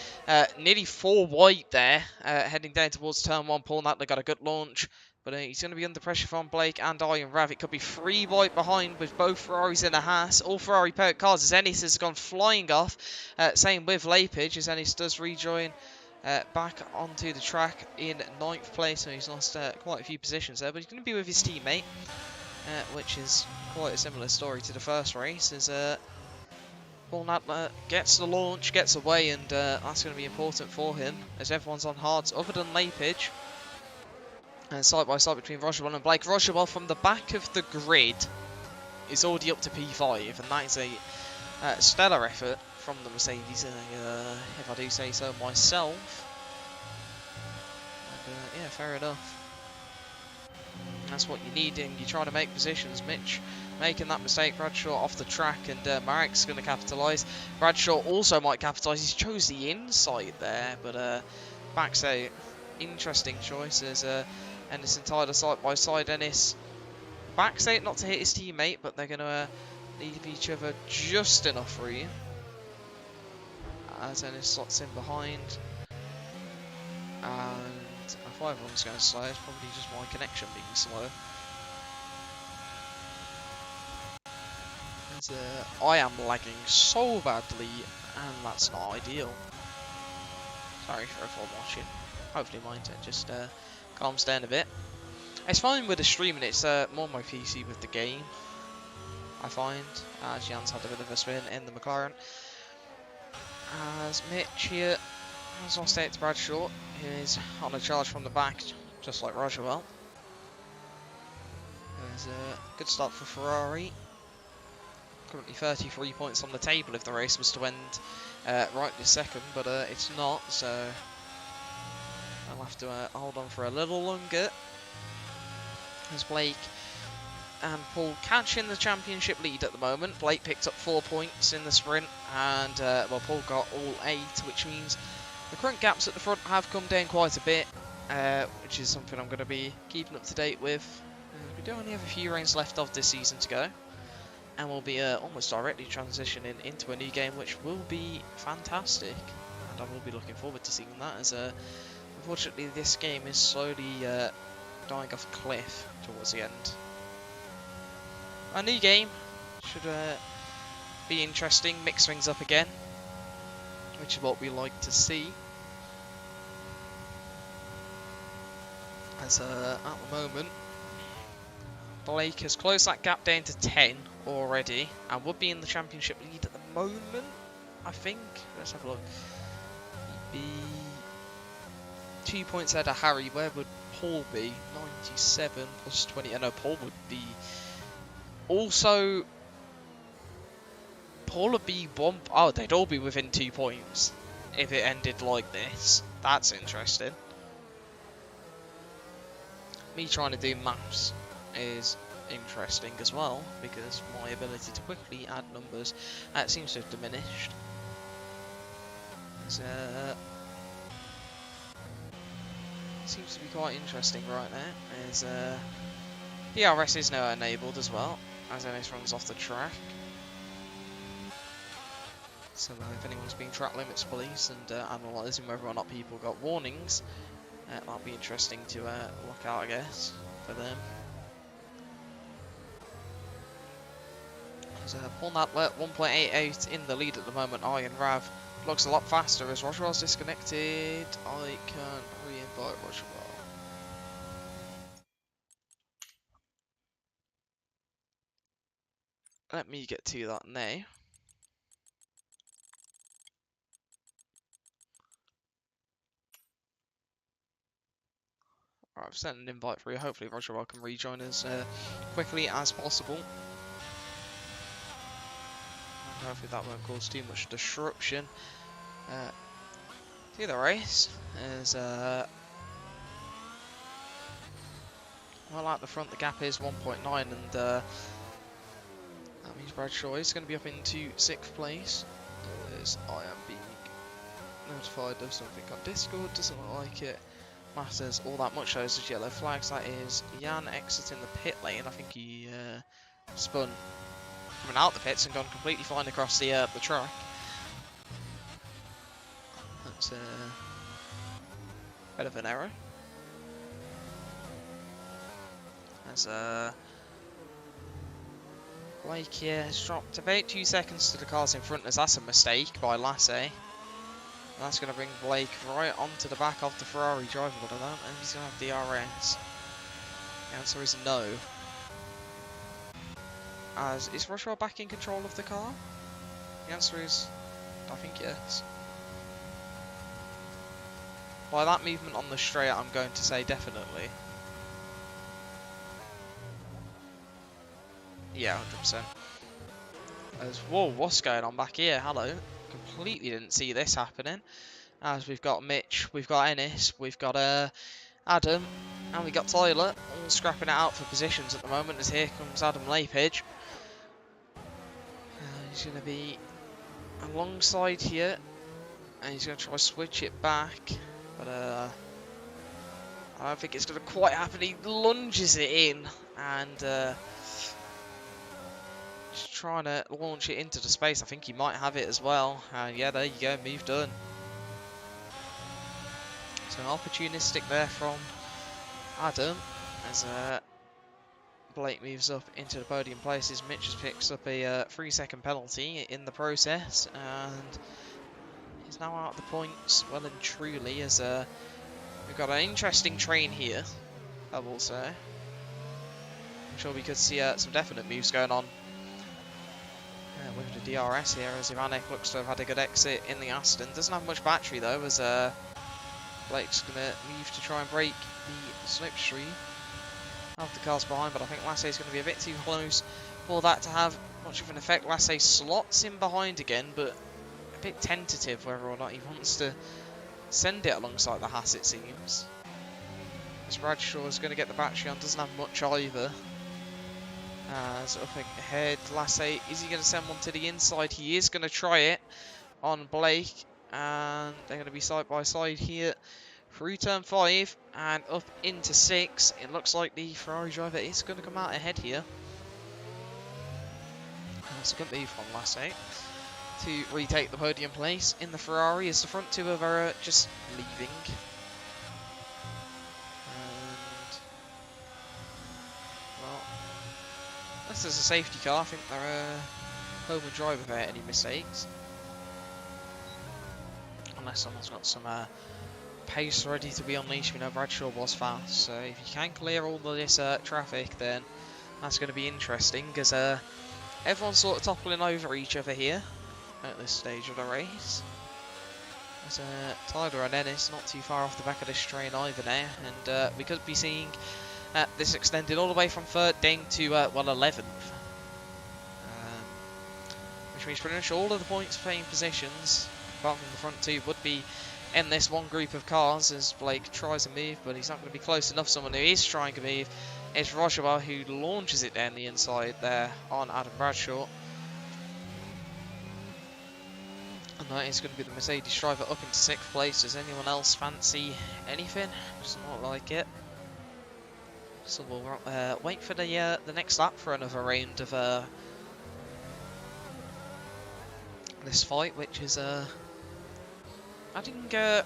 nearly 4 wide there, heading down towards turn 1. Paul Natler got a good launch, but he's going to be under pressure from Blake and Arjen Rav. It could be 3 wide behind with both Ferraris in a Haas. All Ferrari powered cars, as Ennis has gone flying off. Same with Lapage, as Ennis does rejoin back onto the track in 9th place. So he's lost quite a few positions there, but he's going to be with his teammate, which is quite a similar story to the first race, as Paul Natler gets the launch, gets away, and that's going to be important for him, as everyone's on hards other than Lapage. And side by side between Rogerwell and Blake. Rogerwell from the back of the grid is already up to P5, and that is a stellar effort from the Mercedes, if I do say so myself. And, yeah, fair enough. That's what you need, and you're trying to make positions. Mitch making that mistake, Bradshaw off the track, and Marek's going to capitalise. Bradshaw also might capitalise. He chose the inside there, but backs out. Interesting choice as Ennis and Tyler side by side. Ennis backs out not to hit his teammate, but they're going to leave each other just enough room. As Ennis slots in behind. And if everyone's going slow, it's probably just my connection being slow. And, I am lagging so badly, and that's not ideal. Sorry for everyone watching. Hopefully my internet just calms down a bit. It's fine with the streaming, it's more my PC with the game, I find. As Jan's had a bit of a spin in the McLaren. As Mitch here has lost out to Bradshaw, who is on a charge from the back, just like Rogerwell. There's a good start for Ferrari. Currently 33 points on the table if the race was to end right this second, but it's not, so I'll have to hold on for a little longer. As Blake and Paul catching the championship lead at the moment. Blake picked up 4 points in the sprint, and well, Paul got all 8, which means the current gaps at the front have come down quite a bit, which is something I'm going to be keeping up to date with. We do only have a few rounds left of this season to go, and we'll be almost directly transitioning into a new game, which will be fantastic, and I will be looking forward to seeing that, as unfortunately this game is slowly dying off a cliff towards the end. A new game should be interesting, mix things up again, which is what we like to see. As at the moment, Blake has closed that gap down to 10 already, and would be in the championship lead at the moment, I think. Let's have a look. He'd be 2 points ahead of Harry. Where would Paul be? 97 plus 20. I know Paul would be also. Paul would be one. Oh, they'd all be within 2 points if it ended like this. That's interesting. Me trying to do maths is interesting as well, because my ability to quickly add numbers seems to have diminished. So, seems to be quite interesting right now. As GRS is now enabled as well, as Ennis runs off the track. So if anyone's being track limits police and analysing whether or not people got warnings, that'll be interesting to look out, I guess, for them. So Paul Nadler 1.88 in the lead at the moment. Iron Rav looks a lot faster as Rogerwell's disconnected. I can't re-invite Rogerwell. Let me get to that now. Alright, I've sent an invite for you. Hopefully Rogerwell can rejoin us quickly as possible. Hopefully that won't cause too much disruption to the race. As well, at the front the gap is 1.9, and that means Bradshaw is going to be up into 6th place. As I am being notified of something on Discord, doesn't look like it matters all that much. Those are yellow flags. That is Jan exiting the pit lane. I think he spun coming out the pits and gone completely flying across the track. That's a bit of an error. As Blake here has dropped about 2 seconds to the cars in front, as that's a mistake by Lassie. That's going to bring Blake right onto the back of the Ferrari driver, but I don't know if he's going to have DRS. The answer is no. As is Rogerwell back in control of the car? The answer is, I think yes. By that movement on the straight, I'm going to say definitely. Yeah, 100%. As, whoa, what's going on back here? Hello. Completely didn't see this happening. As we've got Mitch, we've got Ennis, we've got Adam, and we've got Tyler, all scrapping it out for positions at the moment, as here comes Adam Lapidge. He's going to be alongside here, and he's going to try to switch it back, but I don't think it's going to quite happen. He lunges it in, and just trying to launch it into the space. I think he might have it as well. Yeah, there you go, move done. So opportunistic there from Adam, as Blake moves up into the podium places. Mitch has picked up a 3-second penalty in the process, and he's now out of the points well and truly, as we've got an interesting train here, I will say. I'm sure we could see some definite moves going on with the DRS here, as Ivanek looks to have had a good exit in the Aston. Doesn't have much battery though, as Blake's going to move to try and break the slipstream of the cars behind, but I think Lassay's going to be a bit too close for that to have much of an effect. Lassay slots in behind again, but a bit tentative whether or not he wants to send it alongside the Haas, it seems. As Bradshaw is going to get the battery on, doesn't have much either. As up ahead, Lassay, is he going to send one to the inside? He is going to try it on Blake, and they're going to be side by side here through turn 5 and up into 6. It looks like the Ferrari driver is going to come out ahead here. That's a good move from Lassay to retake the podium place in the Ferrari, as the front two are just leaving. And, well, this is a safety car. I think they're home and dry without any mistakes. Unless someone's got some pace ready to be unleashed. We know Bradshaw was fast, so if you can clear all of this traffic, then that's going to be interesting, because everyone's sort of toppling over each other here at this stage of the race. There's Tyler and Ennis not too far off the back of this train either now, and we could be seeing this extended all the way from 3rd down to, well, 11th. Which means pretty much all of the points paying positions, apart from the front two, would be in this one group of cars, as Blake tries a move, but he's not going to be close enough. Someone who is trying a move is Rojoba, who launches it down the inside there on Adam Bradshaw. And that is going to be the Mercedes driver up into 6th place. Does anyone else fancy anything? Does not like it. So we'll wait for the next lap for another round of this fight, which is adding an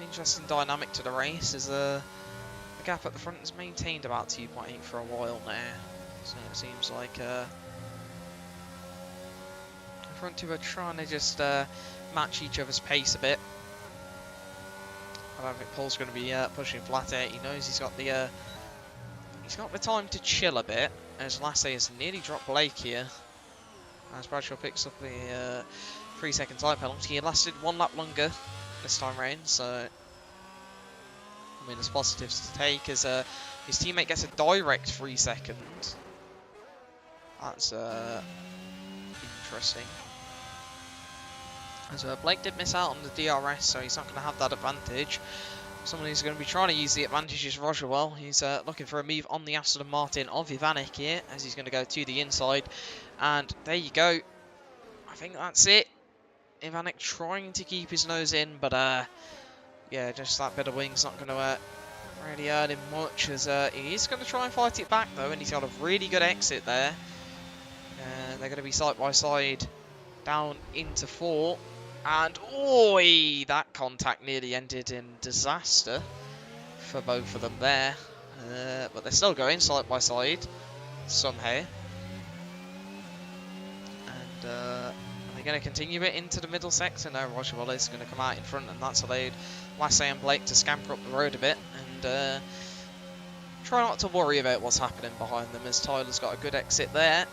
interesting dynamic to the race, as the gap at the front is maintained about 2.8 for a while now. So it seems like the front two are trying to just match each other's pace a bit. I don't think Paul's going to be pushing flat out. He knows he's got the time to chill a bit, as Lassay has nearly dropped Blake here. As Bradshaw picks up the 3-second time penalty. He lasted 1 lap longer this time round, so I mean, there's positives to take, as his teammate gets a direct 3 seconds. That's interesting. As Blake did miss out on the DRS, so he's not going to have that advantage. Someone who's going to be trying to use the advantage is Roger. He's looking for a move on the Aston Martin of Ivanek here, as he's going to go to the inside. And there you go. I think that's it. Ivanek trying to keep his nose in, but yeah, just that bit of wing's not going to really earn him much, as he is going to try and fight it back though, and he's got a really good exit there. They're going to be side by side down into 4. And, oi, that contact nearly ended in disaster for both of them there. But they're still going side by side, somehow. And they're going to continue it into the middle sector. Now Roger Wallace is going to come out in front, and that's allowed Lassay and Blake to scamper up the road a bit. And try not to worry about what's happening behind them, as Tyler's got a good exit there.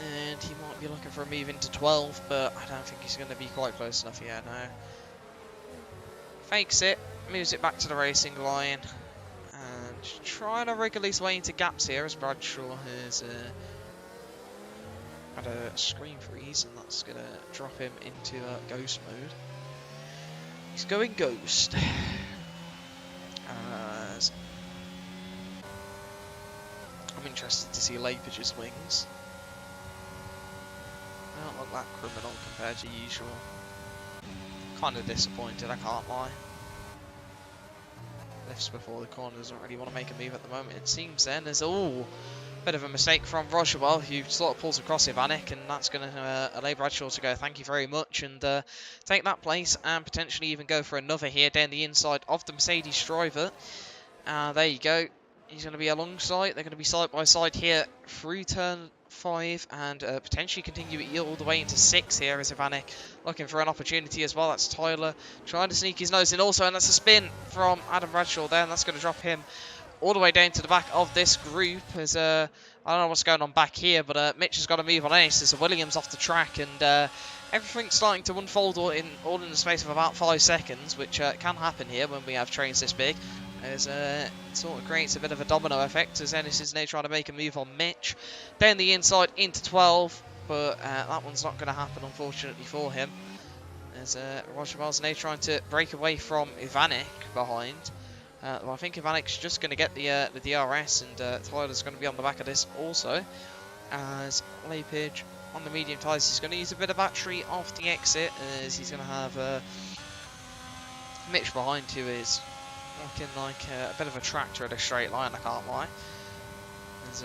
And he might be looking for a move into 12, but I don't think he's going to be quite close enough yet, no. Fakes it, moves it back to the racing line, and trying to wriggle his way into gaps here, as Bradshaw has had a screen freeze, and that's going to drop him into ghost mode. He's going ghost. As I'm interested to see Lapage's wings. They don't look that criminal compared to usual. Kind of disappointed, I can't lie. Lifts before the corner, doesn't really want to make a move at the moment, it seems then. There's bit of a mistake from Rochewell, who sort of pulls across Ivanek, and that's going to allow Bradshaw to go, thank you very much, and take that place, and potentially even go for another here down the inside of the Mercedes driver. There you go. He's going to be alongside. They're going to be side by side here through turn 5 and potentially continue it all the way into 6 here as Ivanek looking for an opportunity as well. That's Tyler trying to sneak his nose in also, and that's a spin from Adam Bradshaw there, and that's going to drop him all the way down to the back of this group as I don't know what's going on back here, but Mitch has got to move on ace. There's a Williams off the track, and everything's starting to unfold all in the space of about 5 seconds, which can happen here when we have trains this big. As it sort of creates a bit of a domino effect as Ennis is now trying to make a move on Mitch. Down the inside into 12, but that one's not going to happen unfortunately for him. As Rochewell's now trying to break away from Ivanek behind. Well, I think Ivanek's just going to get the DRS, and Tyler's going to be on the back of this also. As Lapage on the medium tyres, he's going to use a bit of battery off the exit, as he's going to have Mitch behind, who is looking like a bit of a tractor at a straight line, I can't lie. There's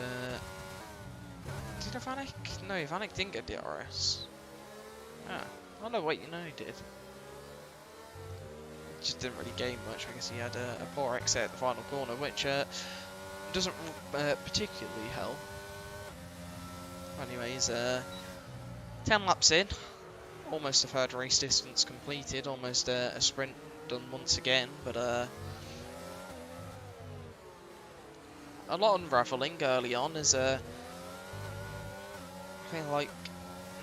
did Ivanek? No, Ivanek didn't get DRS. Ah, oh no, wait, you know he did. Just didn't really gain much. I guess he had a poor exit at the final corner, which doesn't particularly help. Anyways, 10 laps in, almost a third race distance completed, almost a sprint done once again, but a lot unravelling early on, as I feel like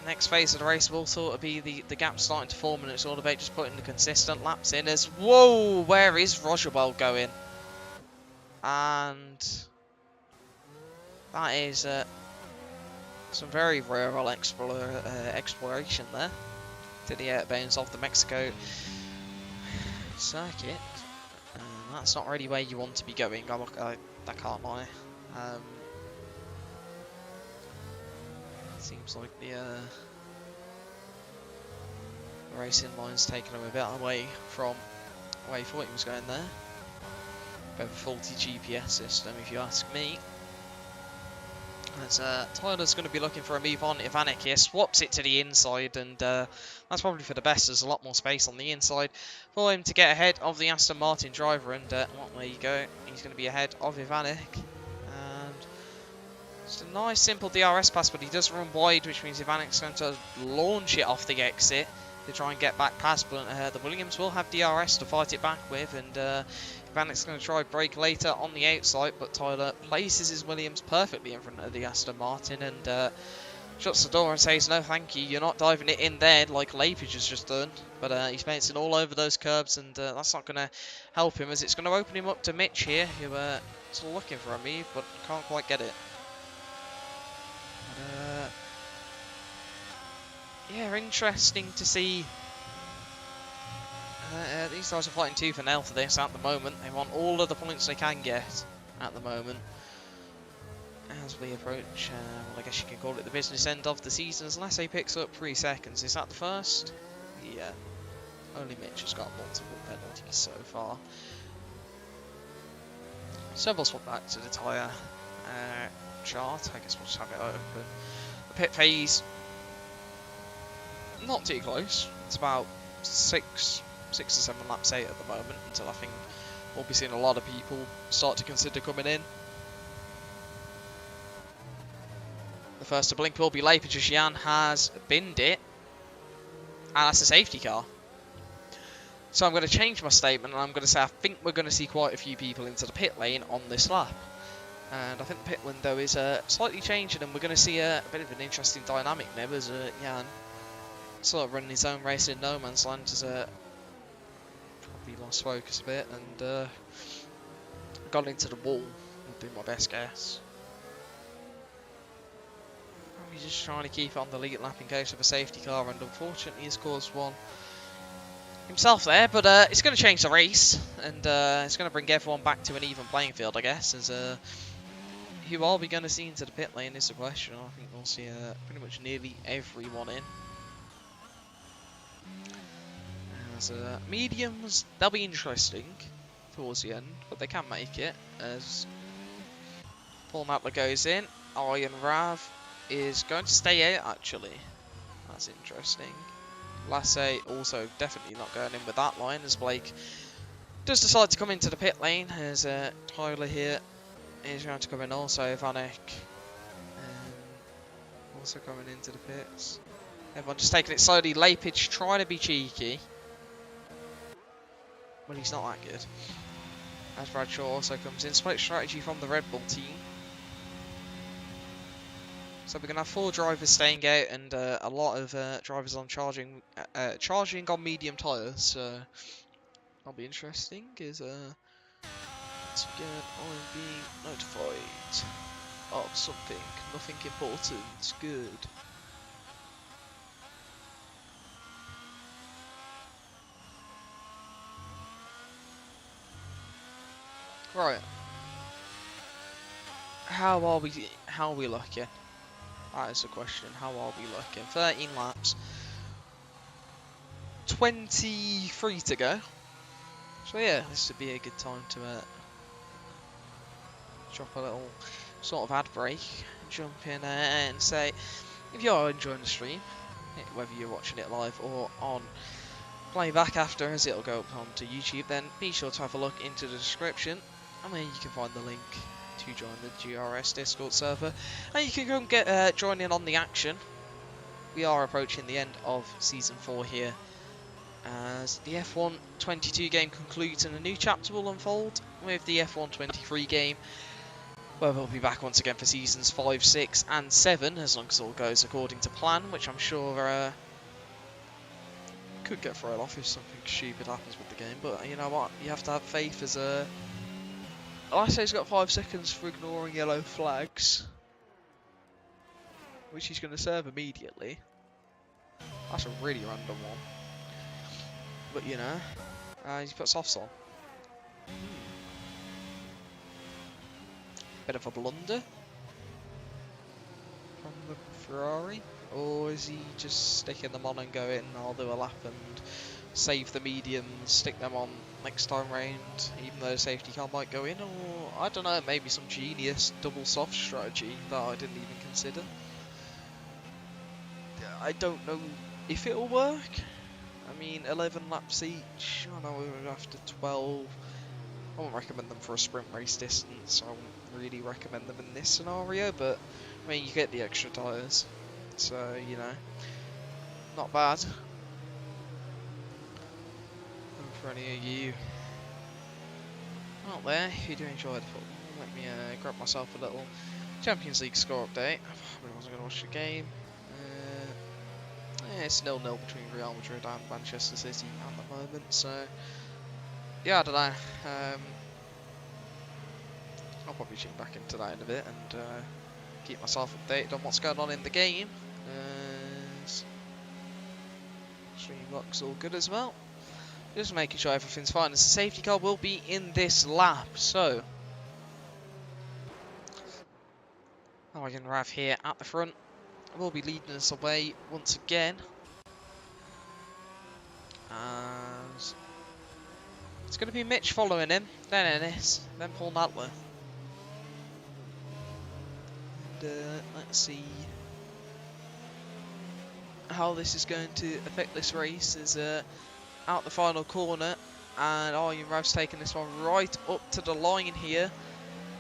the next phase of the race will sort of be the gap starting to form, and it's all about just putting the consistent laps in. As whoa, where is Rochewell going? And that is some very rural exploration there to the outbounds of the Mexico circuit. That's not really where you want to be going, I can't lie. Seems like the racing line's taken him a bit away from where he thought he was going there. Bit of a faulty GPS system, if you ask me. As Tyler's going to be looking for a move on. Ivanek here swaps it to the inside, and that's probably for the best. There's a lot more space on the inside for him to get ahead of the Aston Martin driver, and well, there you go. He's going to be ahead of Ivanek. And just a nice simple DRS pass, but he does run wide, which means Ivanek's going to launch it off the exit to try and get back past, but the Williams will have DRS to fight it back with, and Ivanek's going to try brake later on the outside, but Tyler places his Williams perfectly in front of the Aston Martin and shuts the door and says, no thank you, you're not diving it in there like Lapage has just done. But he's bouncing all over those curbs, and that's not going to help him, as it's going to open him up to Mitch here, who is looking for a move but can't quite get it. Yeah, interesting to see. These guys are fighting tooth and nail for this at the moment. They want all of the points they can get at the moment. As we approach, well, I guess you can call it the business end of the season, as Lasse picks up 3 seconds. Is that the first? Yeah. Only Mitch has got multiple penalties so far. So we'll swap back to the tyre chart. I guess we'll just have it open. The pit phase, not too close. It's about 6 or 7 laps out at the moment, until I think we'll be seeing a lot of people start to consider coming in. The first to blink will be Lapage, as Jan has binned it, and that's a safety car. So I'm going to change my statement, and I'm going to say I think we're going to see quite a few people into the pit lane on this lap. And I think the pit window is slightly changing, and we're going to see a bit of an interesting dynamic now, as Jan sort of running his own race in no man's land, has probably lost focus a bit and got into the wall, would be my best guess. He's just trying to keep on the lead lap in case of a safety car, and unfortunately he's caused one himself there, but it's going to change the race, and it's going to bring everyone back to an even playing field, I guess, as who are we going to see into the pit lane is the question. I think we'll see pretty much nearly everyone in. As mediums, they'll be interesting towards the end, but they can make it. As Paul Matler goes in, Iron Rav is going to stay out actually. That's interesting. Lasse also definitely not going in with that line as Blake does decide to come into the pit lane. As Tyler here is going to come in also. Vanek also coming into the pits. Everyone just taking it slowly. Lapage trying to be cheeky. But he's not that good. As Bradshaw also comes in. Split strategy from the Red Bull team. So we're going to have 4 drivers staying out and a lot of drivers on charging on medium tyres. So that'll be interesting. Is once again I'm being notified of something. Nothing important. Good. Right. How are we looking? That is the question. How are we looking? 13 laps. 23 to go. So yeah, this would be a good time to drop a little sort of ad break, jump in and say, if you are enjoying the stream, whether you're watching it live or on playback after, as it'll go up onto YouTube, then be sure to have a look into the description, and there you can find the link to join the GRS Discord server, and you can go and get join in on the action. We are approaching the end of Season 4 here, as the F1 22 game concludes and a new chapter will unfold with the F1 23 game, where we'll be back once again for Seasons 5, 6 and 7, as long as all goes according to plan, which I'm sure could get thrown off if something stupid happens with the game, but you know what, you have to have faith as I say he's got 5 seconds for ignoring yellow flags, which he's going to serve immediately. That's a really random one. But you know, he's put softs on. Bit of a blunder from the Ferrari, or is he just sticking them on and going, I'll do a lap and save the mediums, stick them on next time round, even though the safety car might go in, or I don't know, maybe some genius double soft strategy that I didn't even consider. I don't know if it'll work. I mean, 11 laps each, I know we're after 12. I won't recommend them for a sprint race distance. I wouldn't really recommend them in this scenario, but I mean, you get the extra tyres, so you know, not bad. And for any of you out there who do enjoy the football, let me grab myself a little Champions League score update. I wasn't going to watch the game. It's 0-0 between Real Madrid and Manchester City at the moment, so yeah, I don't know. I'll probably tune back into that in a bit and keep myself updated on what's going on in the game. Stream looks all good as well. Just making sure everything's fine, as the safety car will be in this lap, so Iron Rav here at the front will be leading us away once again. As it's going to be Mitch following him, then Ennis, then Paul Nadler. And let's see how this is going to affect this race. Is out the final corner, and Iron Rav's taking this one right up to the line here.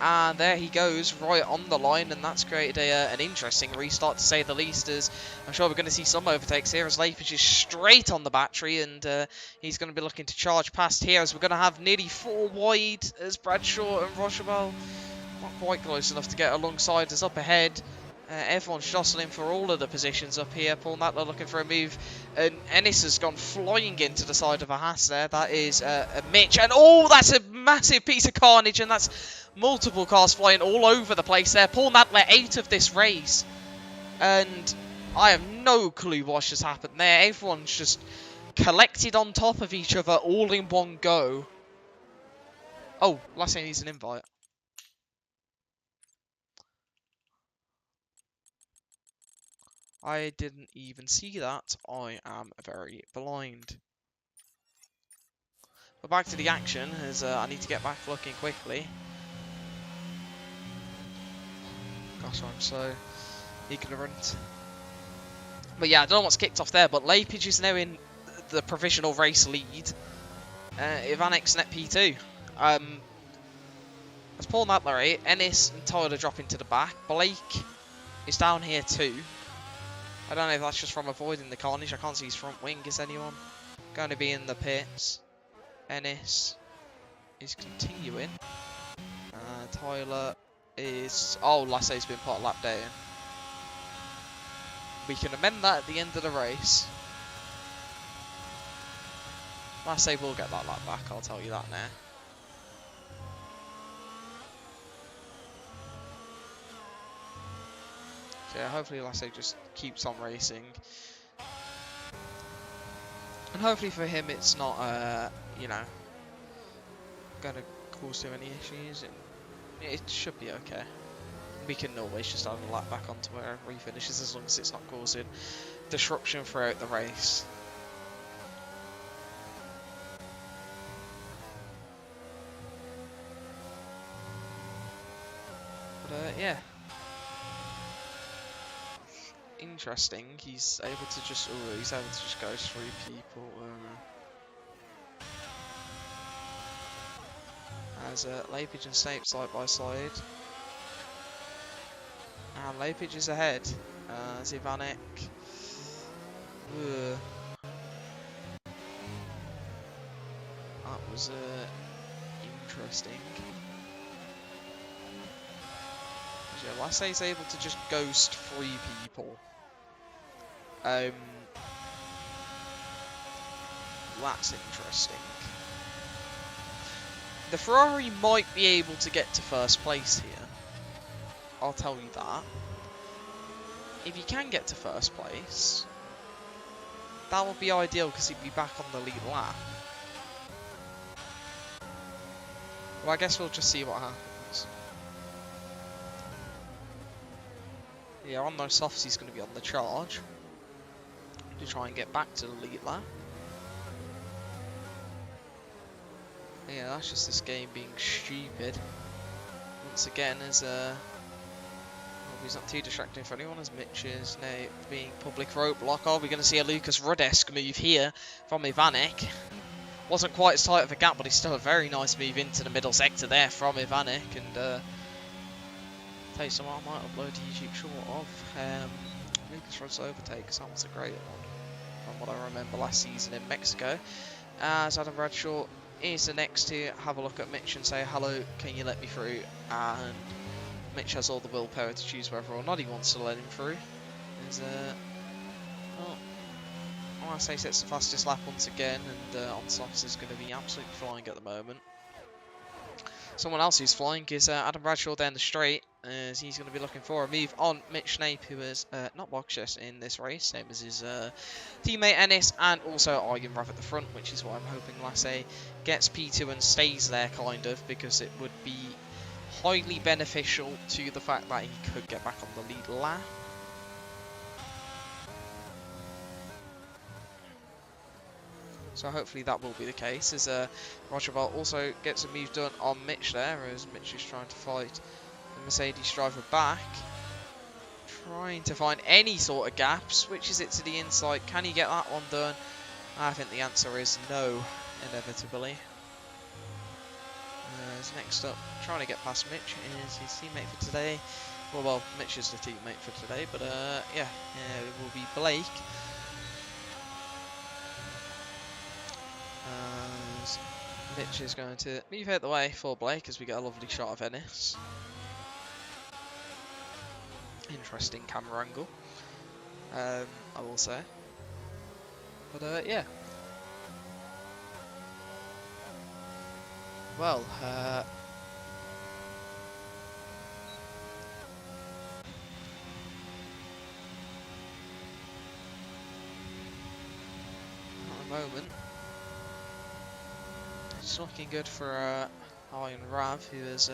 And there he goes, right on the line, and that's created an interesting restart, to say the least, as I'm sure we're going to see some overtakes here, as Lapage is straight on the battery, and he's going to be looking to charge past here, as we're going to have nearly 4 wide, as Bradshaw and Rochebel not quite close enough to get alongside us up ahead. Everyone's jostling for all of the positions up here. Paul Natler looking for a move, and Ennis has gone flying into the side of a Haas there. That is a Mitch, and oh, that's a massive piece of carnage, and that's multiple cars flying all over the place there. Paul Natler 8th of this race, and I have no clue what's just happened there. Everyone's just collected on top of each other all in one go. Oh, Lasse needs an invite. I didn't even see that. I am very blind. But back to the action, as I need to get back looking quickly. Gosh, I'm so ignorant. But yeah, I don't know what's kicked off there, but Lapage is now in the provisional race lead. Ivanik's net P2. As Paul Matlery, Ennis and Tyler drop into the back. Blake is down here too. I don't know if that's just from avoiding the carnage. I can't see his front wing. Is anyone going to be in the pits? Ennis is continuing. Tyler is... Oh, Lassay's been put a lap down. We can amend that at the end of the race. Lassay will get that lap back, I'll tell you that now. So yeah, hopefully Lassay just keeps on racing. And hopefully for him it's not, you know, going to cause too many issues. It should be okay. We can always just add a lap back onto wherever he finishes as long as it's not causing disruption throughout the race. But yeah. Interesting. He's able to just go through people. As Lapage and Snape side by side. And Lapage is ahead. As Ivanek. That was interesting. Yeah, Lassay's able to just ghost 3 people. That's interesting. The Ferrari might be able to get to first place here. I'll tell you that. If he can get to first place, that would be ideal because he'd be back on the lead lap. Well, I guess we'll just see what happens. Yeah, on those softs he's going to be on the charge to try and get back to the lead lap. Yeah, that's just this game being stupid. Once again, as well, he's not too distracting for anyone, as Mitch is now being public roadblock. Are we going to see a Lucas Rudd-esque move here from Ivanek? Wasn't quite as tight of a gap, but it's still a very nice move into the middle sector there from Ivanek. And tell you something, I might upload a YouTube short of Lucas Rudd's overtake, because that was a great one from what I remember last season in Mexico. As Adam Bradshaw is the next to have a look at Mitch and say, hello, can you let me through? And Mitch has all the willpower to choose whether or not he wants to let him through. As, well, I want to say sets the fastest lap once again, and on softs is going to be absolutely flying at the moment. Someone else who's flying is Adam Bradshaw down the straight, as he's going to be looking for a move on Mitch Snape, who is not boxers in this race, same as his teammate Ennis, and also Arjen Rav at the front, which is why I'm hoping Lassay gets P2 and stays there, kind of, because it would be highly beneficial to the fact that he could get back on the lead lap. So hopefully that will be the case, as Roger Bell also gets a move done on Mitch there, as Mitch is trying to fight the Mercedes driver back. Trying to find any sort of gap, switches it to the inside. Can he get that one done? I think the answer is no, inevitably. Next up, trying to get past Mitch is his teammate for today. Well, Mitch is the teammate for today, but yeah, it will be Blake. As Mitch is going to move out the way for Blake as we get a lovely shot of Ennis. Interesting camera angle, I will say. But yeah. Well, at the moment, it's looking good for Arjen Rav, who is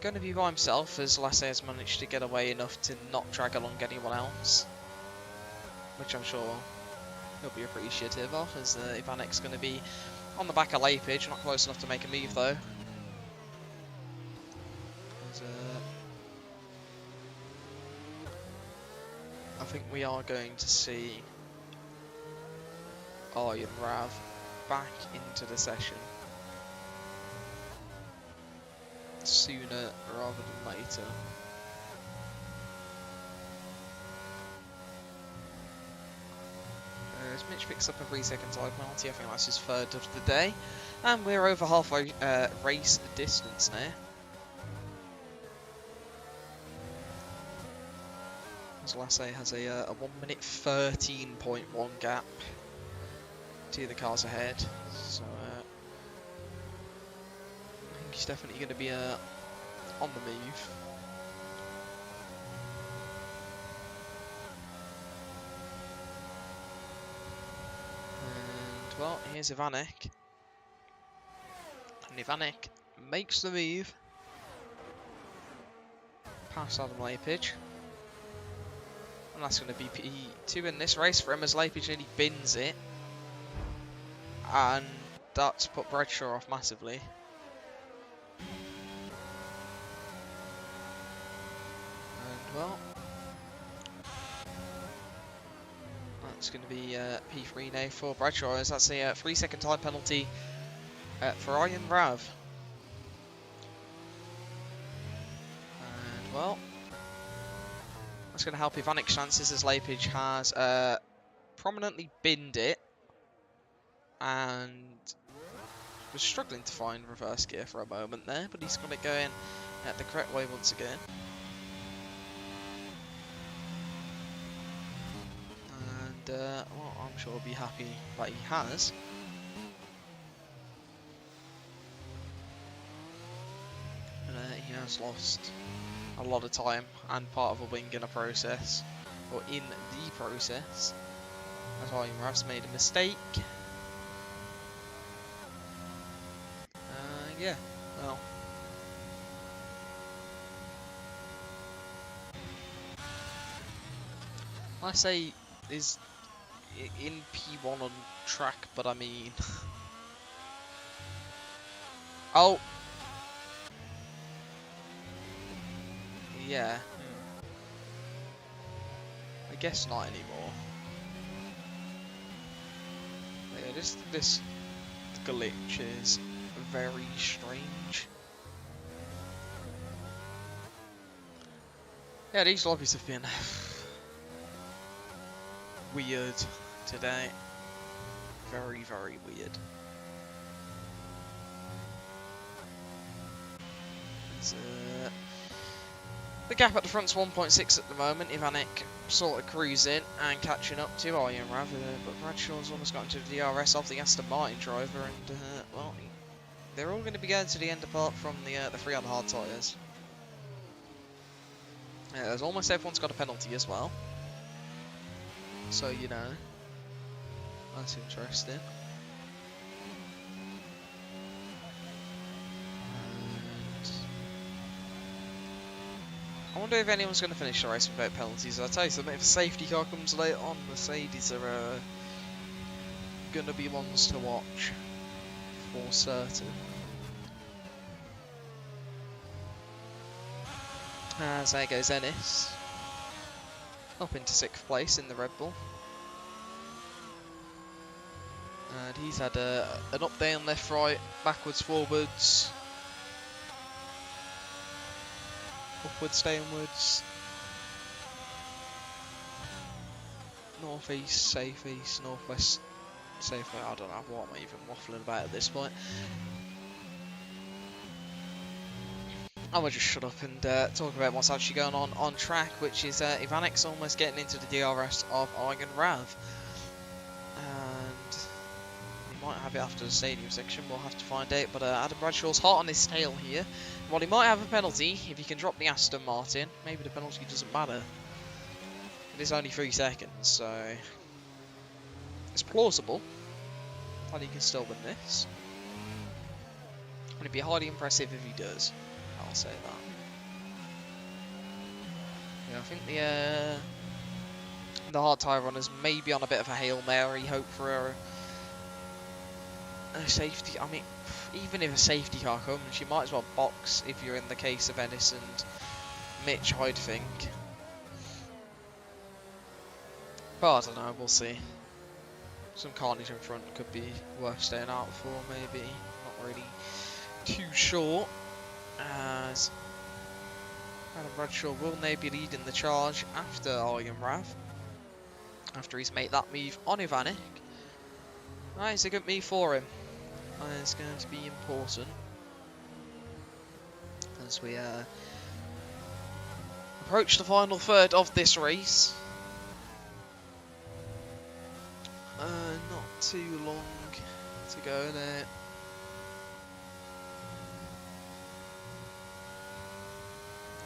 going to be by himself, as Lassie has managed to get away enough to not drag along anyone else, which I'm sure he'll be appreciative of, as Ivanic's going to be on the back of Lapage, not close enough to make a move though. As, I think we are going to see Iron Rav back into the session sooner rather than later. As Mitch picks up a 3-second time penalty, I think that's his third of the day, and we're over halfway race distance now. As Lassie has a 1 minute 13.1 gap to the cars ahead, so I think he's definitely going to be on the move. And well, here's Ivanek, and Ivanek makes the move past Adam Lapage. And that's going to be P2 in this race for him, as Lapage nearly bins it. And that's put Bradshaw off massively. And well, that's going to be P3 now for Bradshaw, as that's a 3-second time penalty for Iron Rav. And well, that's going to help Ivanic's chances, as Lapage has prominently binned it and was struggling to find reverse gear for a moment there, but he's got it going the correct way once again. And well, I'm sure he'll be happy that he has. And he has lost a lot of time and part of a wing in a process, or in the process, as Iron Rav's made a mistake. Yeah, well, I say is in P1 on track, but I mean, oh, yeah, I guess not anymore. Yeah, this glitch is very strange. Yeah, these lobbies have been weird today. Very, very weird. The gap at the front's 1.6 at the moment. Ivanek sort of cruising and catching up to Iron Rav, but Bradshaw's almost got into the DRS of the Aston Martin driver, and well, they're all going to be going to the end apart from the 3 on hard tyres. There's almost everyone's got a penalty as well, so you know, that's interesting. And I wonder if anyone's going to finish the race without penalties. I'll tell you something, if a safety car comes late on, Mercedes are going to be ones to watch for certain. As there goes Ennis, up into 6th place in the Red Bull. And he's had an up, down, left, right, backwards, forwards, upwards, downwards, north, east, safe, east, northwest, safe. I don't know what I'm even waffling about at this point. I will just shut up and talk about what's actually going on track, which is Ivanek's almost getting into the DRS of Iron Rav. And he might have it after the stadium section, we'll have to find out. But Adam Bradshaw's hot on his tail here. Well, he might have a penalty if he can drop the Aston Martin. Maybe the penalty doesn't matter. It is only 3 seconds, so it's plausible that he can still win this. And it'd be highly impressive if he does. I'll say that. Yeah, I think the hard tyre runners may be on a bit of a Hail Mary hope for a safety. I mean, even if a safety car comes, you might as well box if you're in the case of Ennis and Mitch, I'd think. But I don't know, we'll see. Some carnage in front could be worth staying out for, maybe. Not really too sure. As Adam Bradshaw will now be leading the charge after Arjen Rav. After he's made that move on Ivanic. Right, it's a good move for him. And it's going to be important. As we approach the final third of this race. Not too long to go there.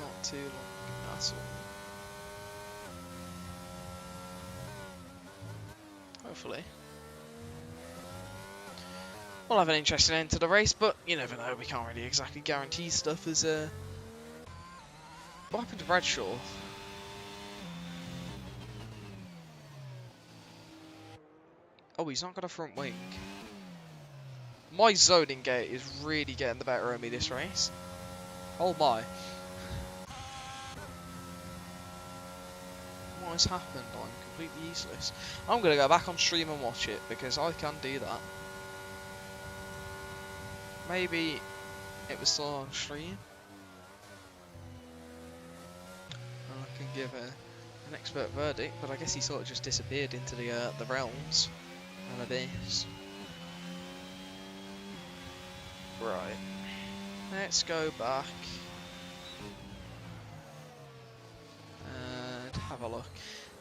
Not too long at all. Hopefully. We'll have an interesting end to the race, but you never know, we can't really exactly guarantee stuff as what happened to Bradshaw? Oh, he's not got a front wing. My zoning gate is really getting the better of me this race. Oh my. What has happened? I'm completely useless. I'm going to go back on stream and watch it, because I can do that. Maybe it was still on stream. And I can give an expert verdict, but I guess he sort of just disappeared into the realms of abyss. Right. Let's go back and have a look.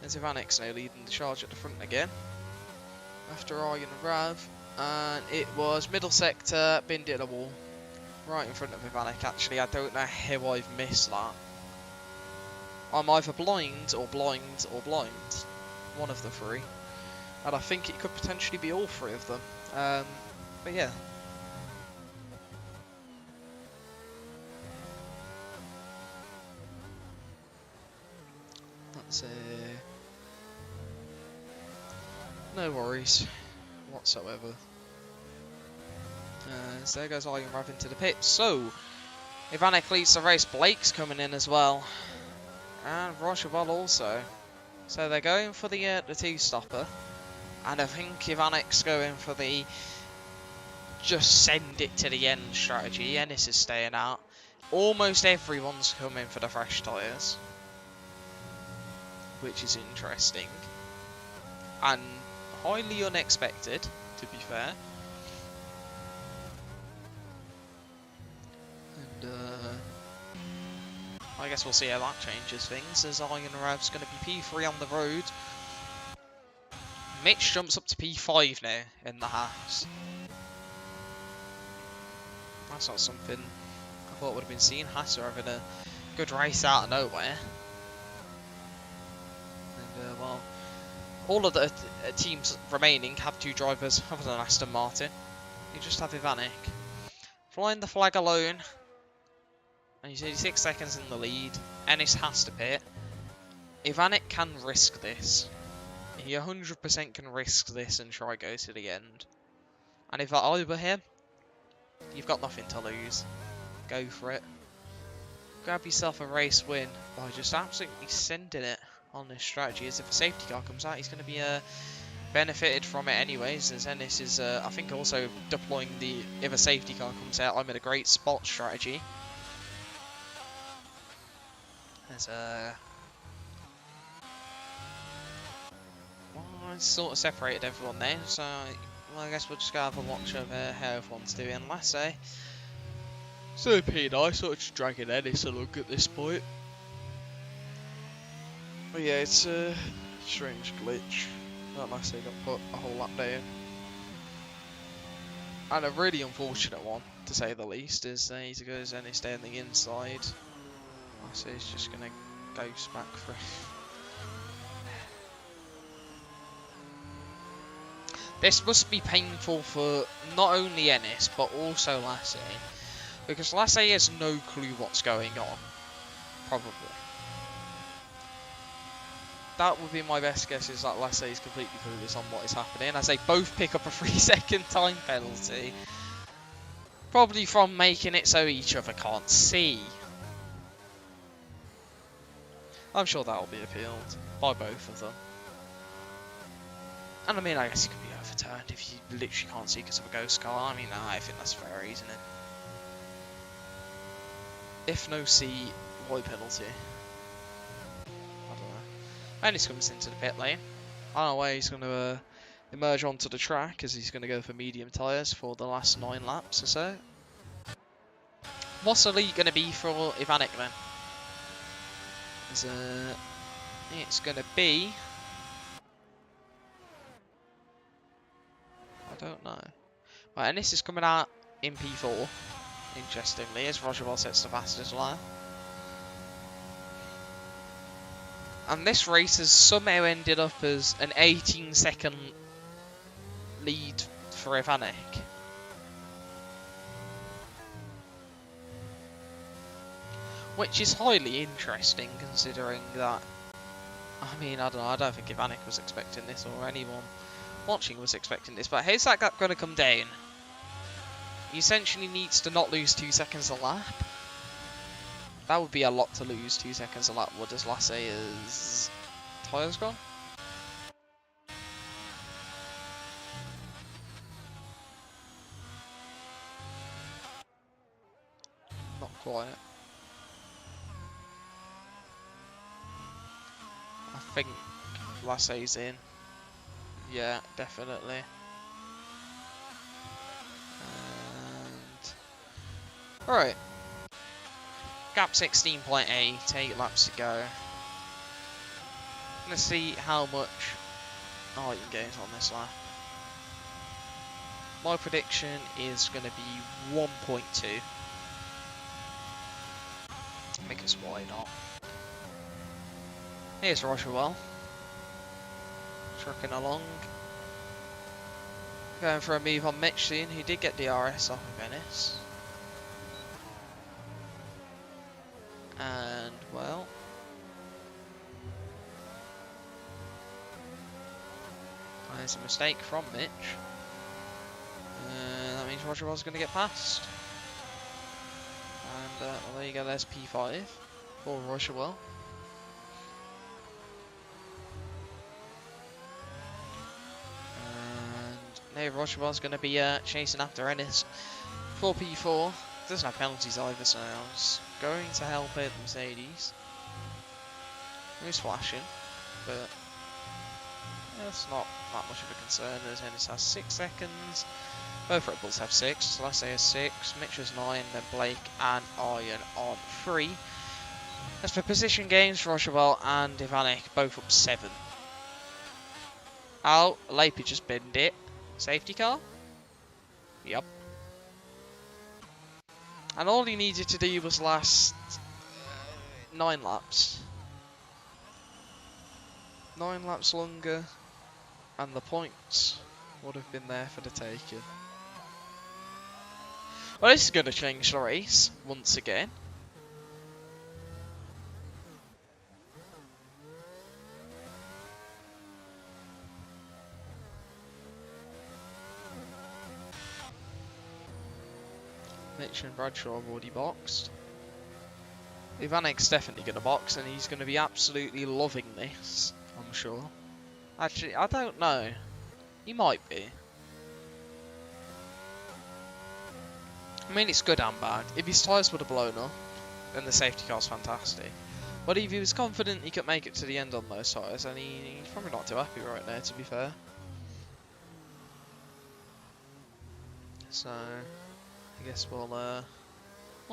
There's Ivanic's now leading the charge at the front again. After Arjen Rav. And it was middle sector, binned it a wall. Right in front of Ivanic, actually. I don't know how I've missed that. I'm either blind or blind or blind. One of the three. And I think it could potentially be all three of them. But yeah. That's no worries whatsoever. So there goes Arjen Rav into the pit. So, Ivanic leads the race. Blake's coming in as well. And Rochevelle also. So they're going for the two-stopper. And I think Ivanic's going for the just send it to the end strategy. Ennis is staying out. Almost everyone's coming for the fresh tyres. Which is interesting. And highly unexpected, to be fair. And I guess we'll see how that changes things, as Arjen Rav's going to be P3 on the road. Mitch jumps up to P5 now in the Haas. That's not something I thought would have been seen. Haas are having a good race out of nowhere. And well, all of the teams remaining have two drivers other than Aston Martin. You just have Ivanic flying the flag alone. And he's 86 seconds in the lead. Ennis has to pit. Ivanic can risk this. He 100% can risk this and try go to the end. And if I were him, you've got nothing to lose. Go for it. Grab yourself a race win by just absolutely sending it on this strategy. As if a safety car comes out, he's going to be benefited from it anyways. As Ennis is, I think, also deploying the if a safety car comes out, I'm in a great spot strategy. There's well, I sort of separated everyone there, so well, I guess we'll just go have a watch of how everyone's doing. Let's say. So pretty nice, sort of just dragging Ennis along at this point. But yeah, it's a strange glitch. That last day got put a whole lap down. And a really unfortunate one, to say the least, is he goes Ennis down the inside. So he's just going to ghost back for it. This must be painful for not only Ennis, but also Lassie. Because Lassie has no clue what's going on. Probably. That would be my best guess, is that Lassie is completely clueless on what is happening, as they both pick up a 3-second time penalty. Probably from making it so each other can't see. I'm sure that will be appealed by both of them. And I mean, I guess it could be overturned if you literally can't see because of a ghost car. I mean, I think that's fair, isn't it? If no C, why penalty? I don't know. Ennis comes into the pit lane. I don't know where he's going to emerge onto the track, as he's going to go for medium tyres for the last 9 laps or so. What's the lead going to be for Ivanek then? It's going to be... I don't know. Right, and this is coming out in P4, interestingly, as Roger Bell sets the fastest lap. And this race has somehow ended up as an 18-second lead for Ivanek. Which is highly interesting, considering that, I mean, I don't know, I don't think Ivanek was expecting this, or anyone watching was expecting this, but how's that gap going to come down? He essentially needs to not lose 2 seconds a lap. That would be a lot to lose 2 seconds a lap. What does Lassay's tyres gone? Not quite. I think Lassay's in. Yeah, definitely. And... Alright. Gap 16.8, 8 laps to go. Let's see how much you can gain on this lap. My prediction is going to be 1.2. Because why not? Here's Rochewell. Trucking along. Going for a move on Mitch soon, who did get DRS off of Ennis. And, well... there's a mistake from Mitch. That means Rochewell's going to get past. And, well, there you go, there's P5 for Rochewell. And now Rochewell's going to be chasing after Ennis for P4. Doesn't have penalties either, so it's going to help out the Mercedes. He's flashing, but that's not that much of a concern, as Ennis has 6 seconds. Both Red Bulls have 6, Lassie has 6, Mitch has 9, then Blake and Iron on 3. As for position gains, Rochewell and Ivanek both up 7. Oh, Lapey just binned it. Safety car? Yep. And all he needed to do was last 9 laps. 9 laps longer, and the points would have been there for the taking. Well, this is going to change the race once again. Mitch and Bradshaw have already boxed. Ivanek's definitely going to box, and he's going to be absolutely loving this, I'm sure. Actually, I don't know. He might be. I mean, it's good and bad. If his tyres would have blown up, then the safety car's fantastic. But if he was confident he could make it to the end on those tyres, then he's probably not too happy right now, to be fair. So, I guess we'll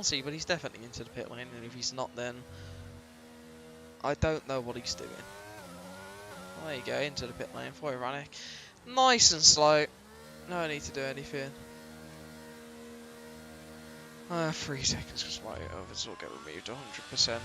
see, but he's definitely into the pit lane, and if he's not, then I don't know what he's doing. Well, there you go, into the pit lane for Ivanek. Nice and slow. No need to do anything. 3 seconds because my overs will get removed 100%. Yeah.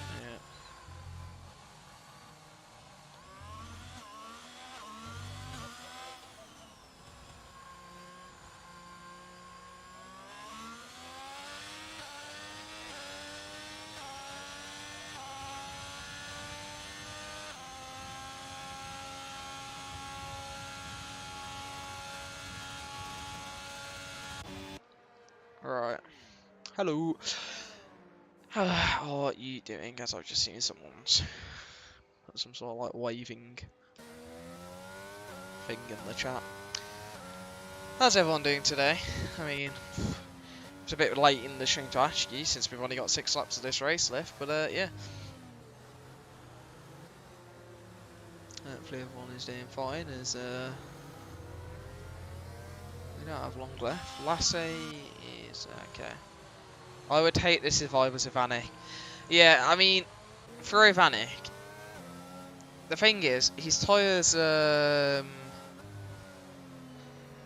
Right. Hello. What are you doing? As I've just seen someone's put some sort of like waving thing in the chat. How's everyone doing today? I mean, it's a bit late in the stream to ask you since we've only got 6 laps of this race left, but yeah. Hopefully everyone is doing fine as we don't have long left. Lassie is okay. I would hate this if I was Ivanek. Yeah, I mean, for Ivanek, the thing is, his tyres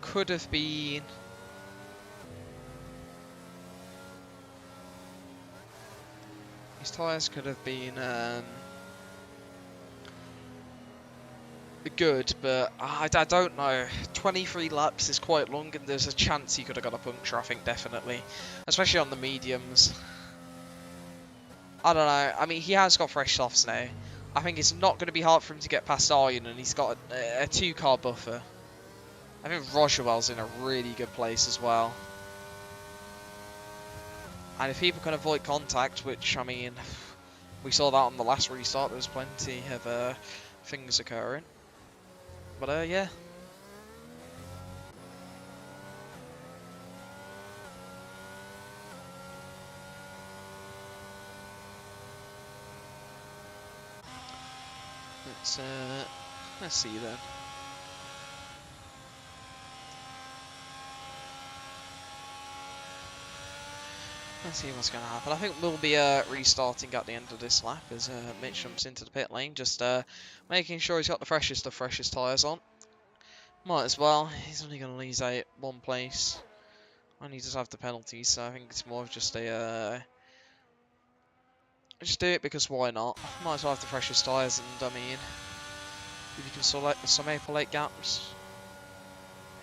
could have been good, but I don't know. 23 laps is quite long, and there's a chance he could have got a puncture, I think, definitely. Especially on the mediums. I don't know. I mean, he has got fresh softs now. I think it's not going to be hard for him to get past Iron, and he's got a 2-car buffer. I think Rogerwell's in a really good place as well. And if people can avoid contact, which, I mean, we saw that on the last restart, there was plenty of things occurring. But, yeah. Let's see then. Let's see what's going to happen. I think we'll be restarting at the end of this lap as Mitch jumps into the pit lane, just making sure he's got the freshest of freshest tyres on. Might as well. He's only going to lose out 1 place. And he does have the penalties, so I think it's more of just a... just do it because why not? Might as well have the freshest tyres, and I mean, if you can select some Maple Lake gaps,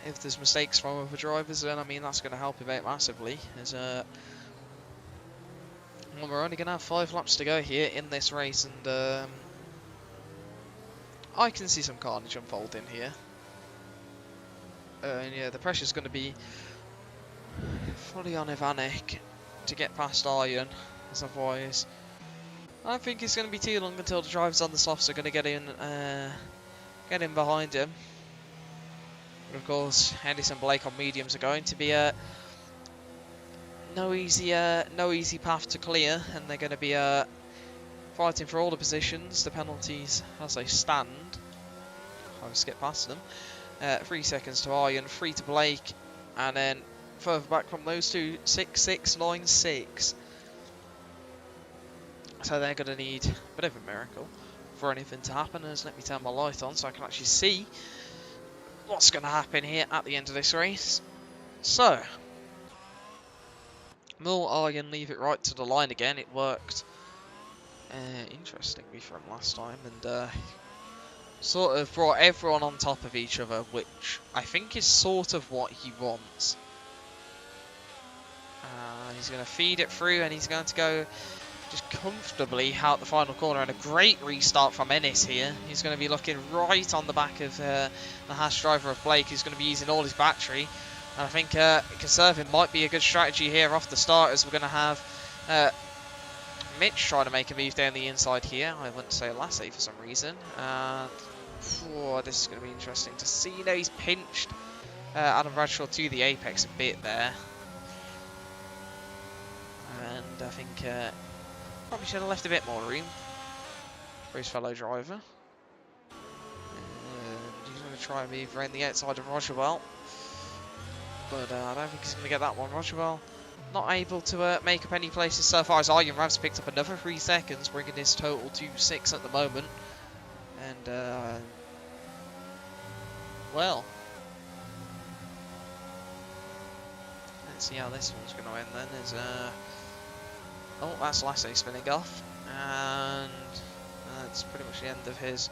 if there's mistakes from other drivers, then I mean that's going to help him out massively. As well, we're only going to have 5 laps to go here in this race, and I can see some carnage unfolding here. And yeah, the pressure's going to be fully on Ivanek to get past Iron, as otherwise I don't think it's going to be too long until the drivers on the softs are going to get in behind him. But of course, Henderson Blake on mediums are going to be no easy path to clear, and they're going to be fighting for all the positions. The penalties as they stand. I'll skip past them. 3 seconds to Iron, 3 to Blake, and then further back from those two, 6, 6, 9, 6. So they're going to need a bit of a miracle for anything to happen. As let me turn my light on so I can actually see what's going to happen here at the end of this race. So, will Iron leave it right to the line again? It worked interestingly from last time, and sort of brought everyone on top of each other, which I think is sort of what he wants. He's going to feed it through, and he's going to go just comfortably out the final corner, and a great restart from Ennis here. He's going to be looking right on the back of the Haas driver of Blake, who's going to be using all his battery. And I think conserving might be a good strategy here off the start, as we're going to have Mitch trying to make a move down the inside here. I wouldn't say Lassie for some reason. And this is going to be interesting to see. You know, he's pinched Adam Bradshaw to the apex a bit there. And I think probably should have left a bit more room for his fellow driver. And he's going to try and move around the outside of Rogerwell. But I don't think he's going to get that one. Rogerwell not able to make up any places so far, as Arjen Rav's picked up another 3 seconds, bringing his total to 6 at the moment. And, well, let's see how this one's going to end then. Oh, that's Lassie spinning off, and that's pretty much the end of his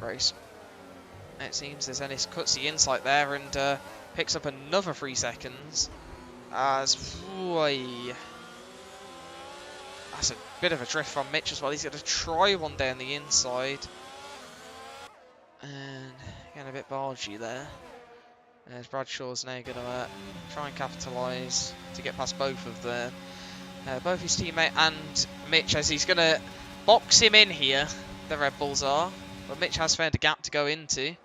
race. It seems as Ennis cuts the insight there and picks up another 3 seconds. As that's a bit of a drift from Mitch as well. He's going to try one down the inside, and getting a bit bargy there. As Bradshaw's now going to try and capitalise to get past both of both his teammate and Mitch, as he's going to box him in here. The Red Bulls are, but Mitch has found a gap to go into.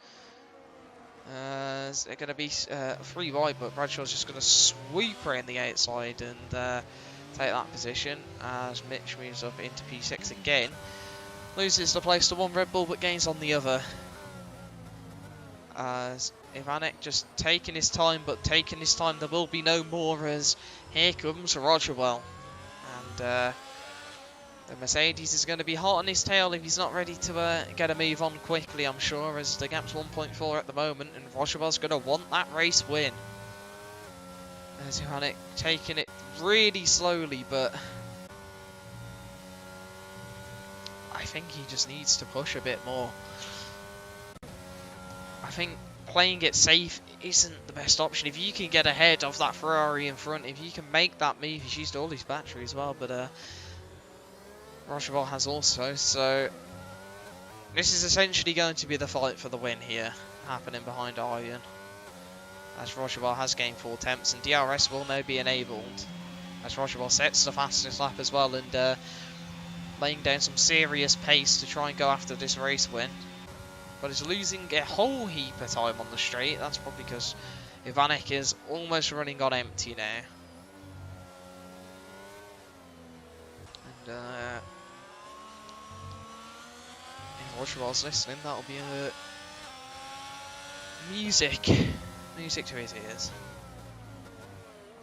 They're going to be 3 wide, but Bradshaw's just going to sweep around the outside and take that position as Mitch moves up into P6 again. Loses the place to one Red Bull, but gains on the other. As Ivanek just taking his time, but taking his time there will be no more, as here comes Rogerwell. And the Mercedes is going to be hot on his tail if he's not ready to get a move on quickly, I'm sure, as the gap's 1.4 at the moment, and Rogerwell's going to want that race win. As Ivanek taking it really slowly, but I think he just needs to push a bit more. I think playing it safe isn't the best option. If you can get ahead of that Ferrari in front, if you can make that move, he's used all his battery as well, but Rogerwell has also, so this is essentially going to be the fight for the win here, happening behind Iron, as Rogerwell has gained 4 attempts, and DRS will now be enabled, as Rogerwell sets the fastest lap as well, and laying down some serious pace to try and go after this race win. But he's losing a whole heap of time on the straight. That's probably because Ivanek is almost running on empty now. And if Rogerwell's listening, that'll be music to his ears.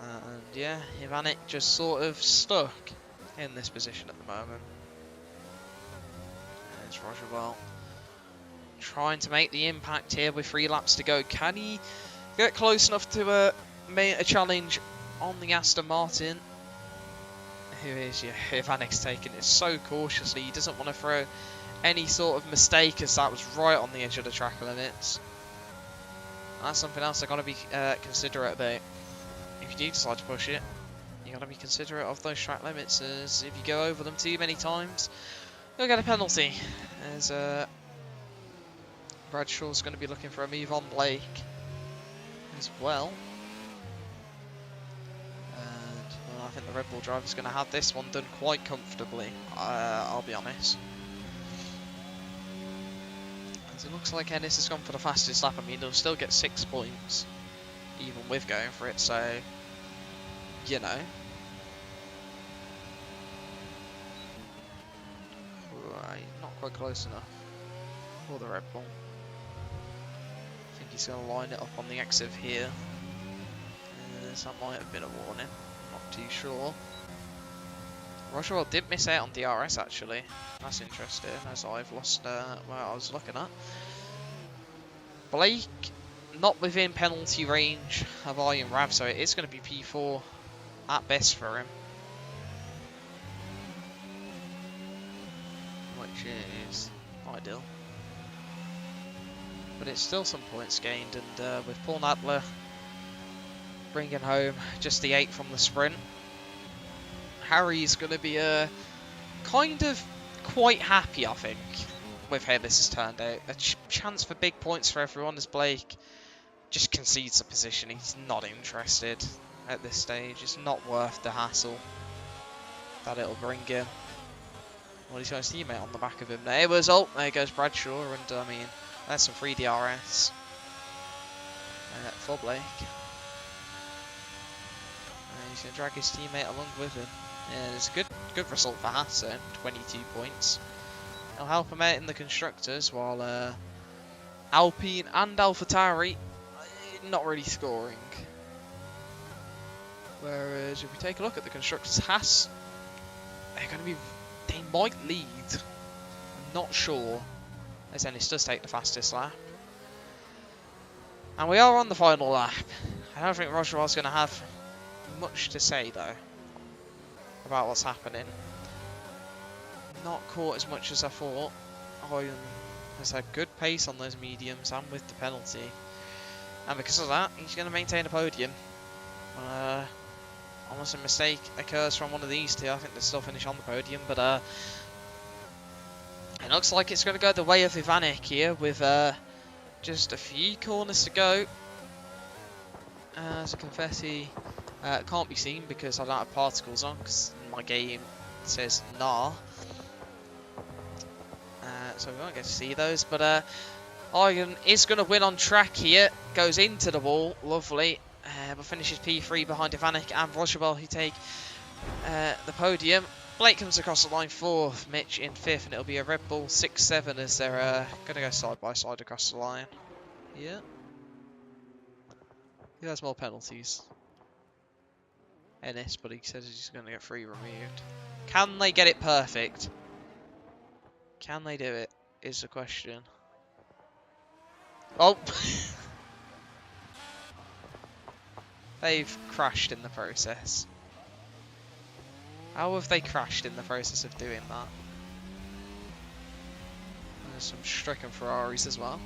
And yeah, Ivanek just sort of stuck in this position at the moment. And it's Rogerwell trying to make the impact here with 3 laps to go. Can he get close enough to make a challenge on the Aston Martin? Who is, yeah, Ivanek's taking it so cautiously. He doesn't want to throw any sort of mistake, as that was right on the edge of the track limits. That's something else I've got to be considerate about. If you do decide to push it, you got to be considerate of those track limits, as if you go over them too many times, you'll get a penalty. As Bradshaw's going to be looking for a move on Blake as well. And well, I think the Red Bull driver's going to have this one done quite comfortably, I'll be honest. As it looks like Ennis has gone for the fastest lap. I mean, he'll still get 6 points, even with going for it, so, you know. Right, not quite close enough for the Red Bull. I think he's going to line it up on the exit here. That might have been a warning, not too sure. Rogerwell did miss out on DRS actually. That's interesting, as I've lost where I was looking at. Blake, not within penalty range of Iron Rav, so it is going to be P4 at best for him. Which is ideal. But it's still some points gained, and with Paul Nadler bringing home just the 8 from the sprint, Harry's going to be kind of quite happy, I think, with how this has turned out. A chance for big points for everyone, as Blake just concedes a position. He's not interested at this stage. It's not worth the hassle that it'll bring him. Well, he's got his teammate on the back of him. There was, oh, there goes Bradshaw, and I mean, that's some free DRS for Blake. He's going to drag his teammate along with him. Yeah, it's a good result for Hassan, 22 points. It'll help him out in the constructors, while Alpine and AlphaTauri not really scoring. Whereas if we take a look at the constructors, Haas, they might lead. I'm not sure, as Ennis does take the fastest lap. And we are on the final lap. I don't think Rogerwell's going to have much to say though about what's happening. Not caught as much as I thought. Iron has had good pace on those mediums and with the penalty, and because of that he's going to maintain a podium. Unless a mistake occurs from one of these two, I think they'll still finish on the podium, but it looks like it's going to go the way of Ivanek here with just a few corners to go. So confetti can't be seen because I don't have particles on, because my game says nah. So we won't get to see those, but Argon is going to win on track here. Goes into the wall, lovely, but finishes P3 behind Ivanek and Rojabal, who take the podium. Blake comes across the line 4th, Mitch in 5th, and it'll be a Red Bull 6-7 as they're going to go side by side across the line. Yeah. Who has more penalties? Ennis, but he says he's going to get 3 removed. Can they get it perfect? Can they do it? Is the question. Oh! They've crashed in the process. How have they crashed in the process of doing that? There's some stricken Ferraris as well.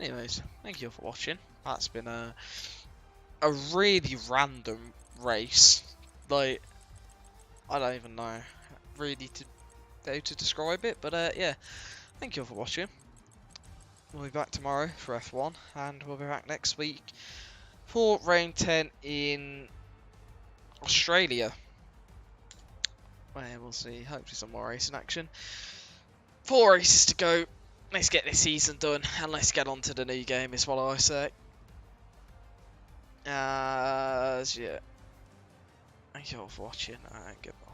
Anyways, thank you all for watching. That's been a really random race. Like, I don't even know really how to describe it, but yeah, thank you all for watching. We'll be back tomorrow for F1, and we'll be back next week for round 10 in Australia, where we'll see hopefully some more racing action. 4 races to go. Let's get this season done, and let's get on to the new game, is what I say. Yeah. Thank you all for watching, and goodbye.